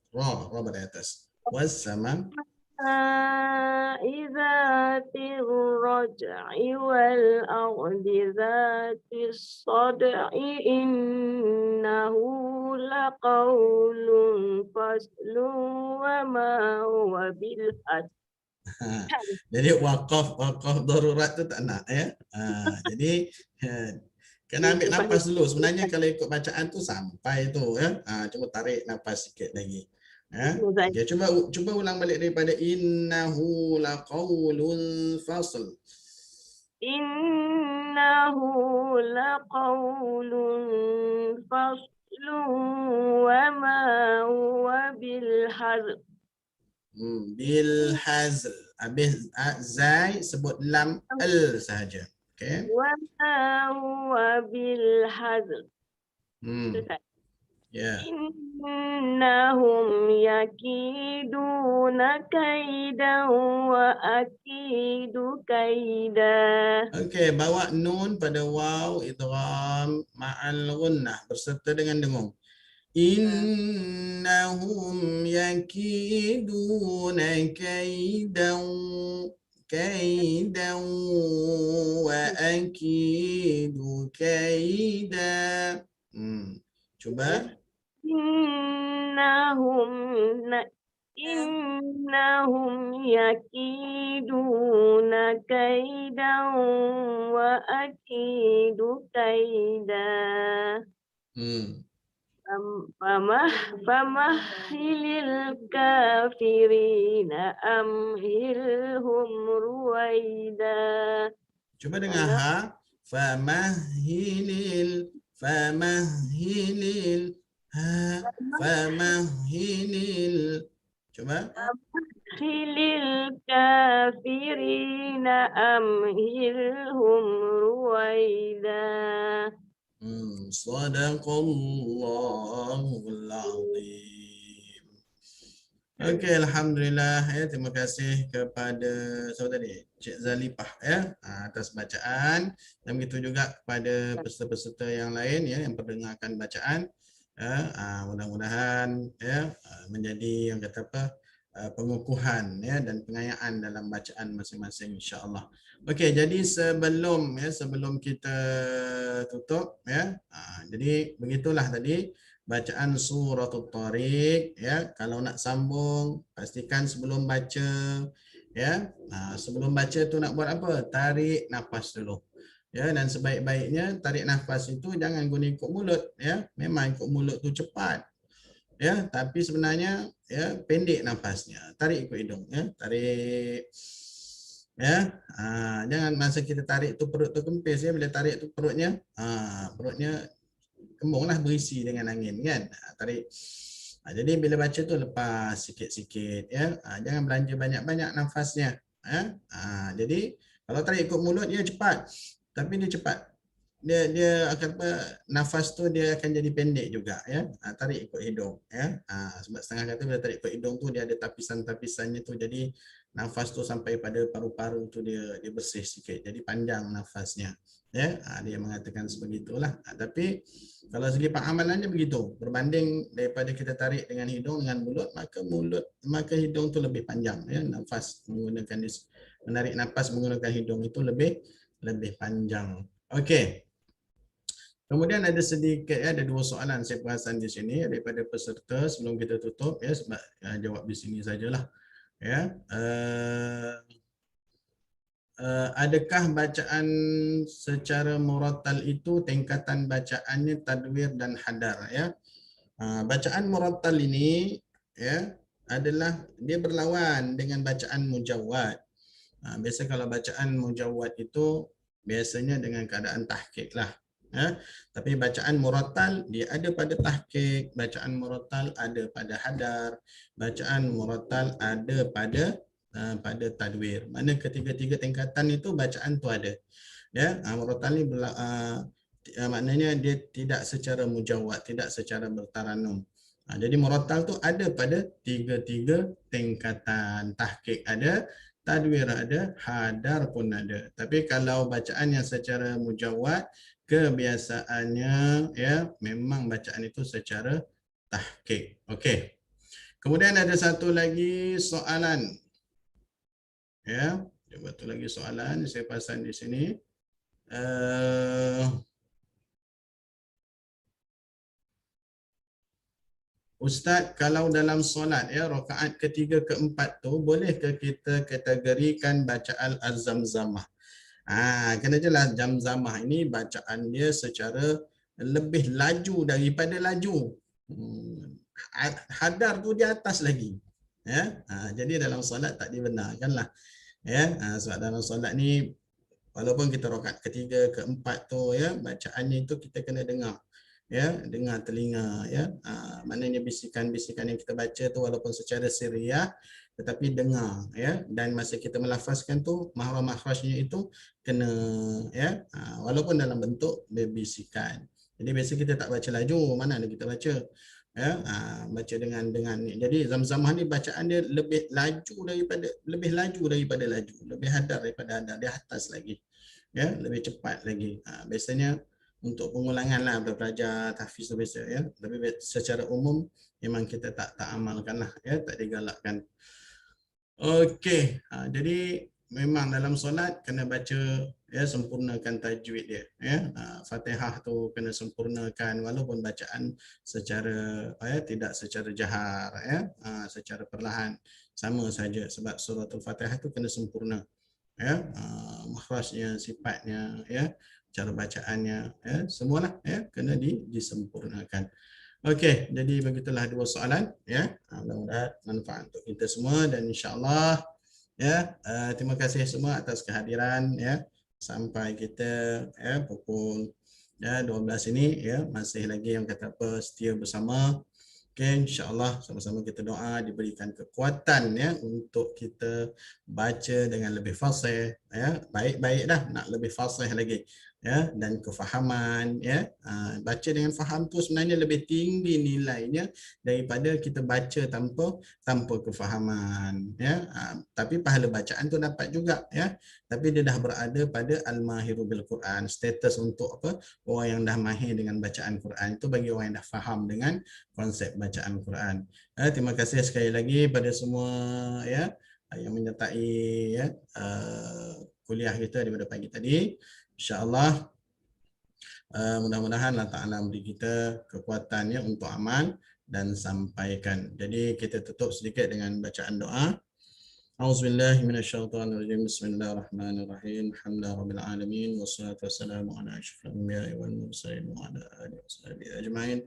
pada atas. Wassama. ذات الرجع والأرض ذات الصدع إنه لقول فصل وما هو بالحزن. Jadi wakaf darurat tu tak nak ya. Jadi kena ambil nafas dulu. Sebenarnya kalau ikut bacaan tu sampai tu ya. Cuma tarik nafas sikit lagi. Okay, cuba ulang balik daripada innahu laqaulun fasl. Innahu laqaulun faslun wa ma huwa bil hazl. Bil hazl. Habis zai sebut lam al sahaja. Okey. Wa ma huwa bil hazl. Ya. Innahum yakiduna kaidan wa akidu kaida. Okey, bawa nun pada waw idgham ma'al gunnah berserta dengan dengung. Innahum yakiduna kaidan wa akidu kaida. Cuba. Innahum yakiduna kaidan wa akidu kaida. Famahilil kafirina amhilhum ruwaida. Cuba dengar ha. Famahilil coba Famahilil kafirina amhilhum ruwaida. Sadaqallahul azim. Okey, alhamdulillah ya, terima kasih kepada siapa tadi? Cik Zalipah ya atas bacaan, dan begitu juga kepada peserta-peserta yang lain ya yang mendengarkan bacaan. Mudah-mudahan ya menjadi yang kata apa pengukuhan ya dan pengayaan dalam bacaan masing-masing insya-Allah. Okey, jadi sebelum kita tutup ya. Jadi begitulah tadi bacaan suratul Tariq ya. Kalau nak sambung pastikan sebelum baca ya. Sebelum baca tu nak buat apa? Tarik nafas dulu. Ya, dan sebaik-baiknya tarik nafas itu jangan guna ikut mulut ya. Memang ikut mulut tu cepat. Ya, tapi sebenarnya ya pendek nafasnya. Tarik ikut hidung ya. Tarik ya. Jangan masa kita tarik tu perut tu kempis ya. Bila tarik tu perutnya kembunglah berisi dengan angin kan. Tarik. Jadi bila baca tu lepas sikit-sikit ya. Jangan belanja banyak-banyak nafasnya ya. Jadi kalau tarik ikut mulut dia cepat. Tapi dia cepat. Dia akan apa, nafas tu dia akan jadi pendek juga ya. Tarik ikut hidung ya. Sebab setengah kata bila tarik ikut hidung tu dia ada tapisan-tapisannya tu, jadi nafas tu sampai pada paru-paru tu dia bersih sikit. Jadi panjang nafasnya. Ya, dia mengatakan sebegitulah. Tapi kalau segi pengamalannya begitu, berbanding daripada kita tarik dengan hidung dengan maka hidung tu lebih panjang ya. Nafas menggunakan menarik nafas menggunakan hidung itu lebih panjang. Okey. Kemudian ada sedikit ada dua soalan saya perasan di sini daripada peserta sebelum kita tutup ya, sebab jawab di sini sajalah ya. Adakah bacaan secara murattal itu tingkatan bacaannya tadwir dan hadar ya? Bacaan murattal ini ya adalah dia berlawan dengan bacaan mujawwad. Biasa kalau bacaan mujawwad itu biasanya dengan keadaan tahqiq lah Ya. Tapi bacaan murattal dia ada pada tahqiq, bacaan murattal ada pada hadar, bacaan murattal ada pada tadwir. Mana ketiga-tiga tingkatan itu bacaan tu ada. Ya, murattal ni maknanya dia tidak secara mujawwad, tidak secara bertaranum. Jadi murattal tu ada pada tiga-tiga tingkatan. Tahqiq ada, tadwir ada, hadar pun ada. Tapi kalau bacaan yang secara mujawwad, kebiasaannya ya memang bacaan itu secara tahqiq. Okey. Kemudian ada satu lagi soalan. Ya, satu lagi soalan saya pasang di sini. Ustaz, kalau dalam solat ya rakaat ketiga keempat tu bolehkah kita kategorikan bacaan az-zamzamah? Kena jelas zamzamah ini bacaan dia secara lebih laju daripada laju. Hadar tu di atas lagi. Ya, jadi dalam solat tak dibenarkanlah. Ya, sebab dalam solat ni walaupun kita rakaat ketiga keempat tu ya bacaannya itu kita kena dengar. Ya, dengar telinga ya. Maknanya bisikan-bisikan yang kita baca tu walaupun secara sirriyah tetapi dengar ya, dan masa kita melafazkan tu makhraj-makhrajnya itu kena ya, walaupun dalam bentuk bisikan. Jadi biasa kita tak baca laju, mana ada kita baca ya, baca dengan ni. Jadi zamzamah ni bacaan dia lebih laju daripada laju, lebih hadar daripada hadar, dia atas lagi. Ya, lebih cepat lagi. Biasanya untuk pengulangan lah belajar tahfiz tu biasa ya, tapi secara umum memang kita tak amalkan lah ya, tak digalakkan. Okey, jadi memang dalam solat kena baca ya, sempurnakan tajwid dia ya. Fatihah tu kena sempurnakan walaupun bacaan secara tidak secara jahar ya, secara perlahan sama saja sebab suratul Fatihah tu kena sempurna ya, makhrajnya, sifatnya ya, cara bacaannya ya, semualah ya kena disempurnakan. Okey, jadi begitulah dua soalan ya. Mudah-mudahan manfaat untuk kita semua dan insya-Allah ya, terima kasih semua atas kehadiran ya. Sampai kita ya pukul 12 ini ya, masih lagi yang kata apa setia bersama. Okay, insya-Allah sama-sama kita doa diberikan kekuatan ya untuk kita baca dengan lebih fasih ya, baik-baik dah nak lebih fasih lagi ya, dan kefahaman ya. Baca dengan faham tu sebenarnya lebih tinggi nilainya daripada kita baca tanpa kefahaman ya. Tapi pahala bacaan tu dapat juga ya. Tapi dia dah berada pada al-mahiru bil Quran, status untuk apa? Orang yang dah mahir dengan bacaan Quran itu bagi orang yang dah faham dengan konsep bacaan Quran. Terima kasih sekali lagi pada semua ya yang menyertai ya kuliah kita daripada pagi tadi. InsyaAllah mudah-mudahan Allah Ta'ala beri kita kekuatannya untuk amal dan sampaikan. Jadi kita tutup sedikit dengan bacaan doa. A'udzubillahi minasyaitonirrajim. Bismillahirrahmanirrahim. Alhamdulillahirabbil alamin wassalatu wassalamu ala asyrafil anbiya'i wal mursalin wa ala alihi washabihi ajma'in.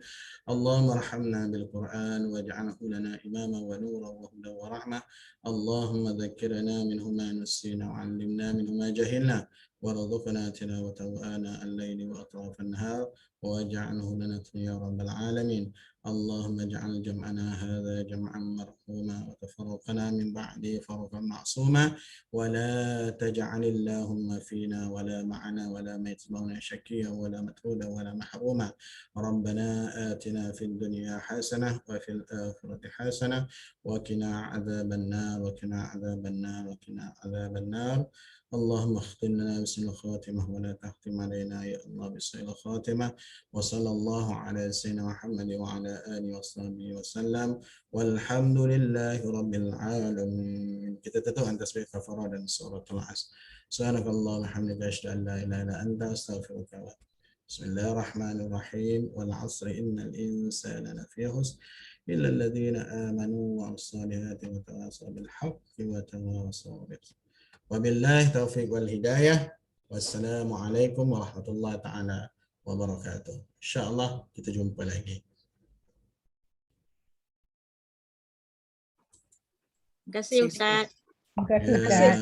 Allahumma arhamna bil Qur'an waj'alhu lana imama wa nuran wa hudan wa rahmah. Allahumma dhakkirna minhu ma nasina wa 'allimna minhu ma jahilna warzuqna tilawatahu ana al-laili wa atrafan nahar waj'alhu lana ya rabbal alamin. اللهم اجعل جمعنا هذا جمعا مرحوما وتفرقنا من بعده فرقا معصوما ولا تجعل اللهم فينا ولا معنا ولا ما يتبعنا شكيا ولا مترودا ولا محروما. ربنا آتنا في الدنيا حسنة وفي الآخرة حسنة وقنا عذاب النار وقنا عذاب النار وقنا عذاب النار. اللهم اختم لنا بحسن الخاتمة ولا تختم علينا يا الله بسوء الخاتمة. وصلى الله على سيدنا محمد وعلى آله وصحبه وسلم والحمد لله رب العالمين. Kita tutup tasbih kafarah dan suratul Asr. Subhanakallahumma wa bihamdika asyhadu an la ilaha illa anta astaghfiruka wa atubu. Bismillahirrahmanirrahim. Wal 'asri innal insana lafi khusr illa alladhina amanu wa 'amilus salihati wa tawasaw bil haqqi wa tawasaw bis sabr. Wabillahi taufiq wal hidayah. Wassalamualaikum warahmatullahi taala wabarakatuh. InsyaAllah kita jumpa lagi. Terima kasih Ustaz. Terima kasih Ustaz.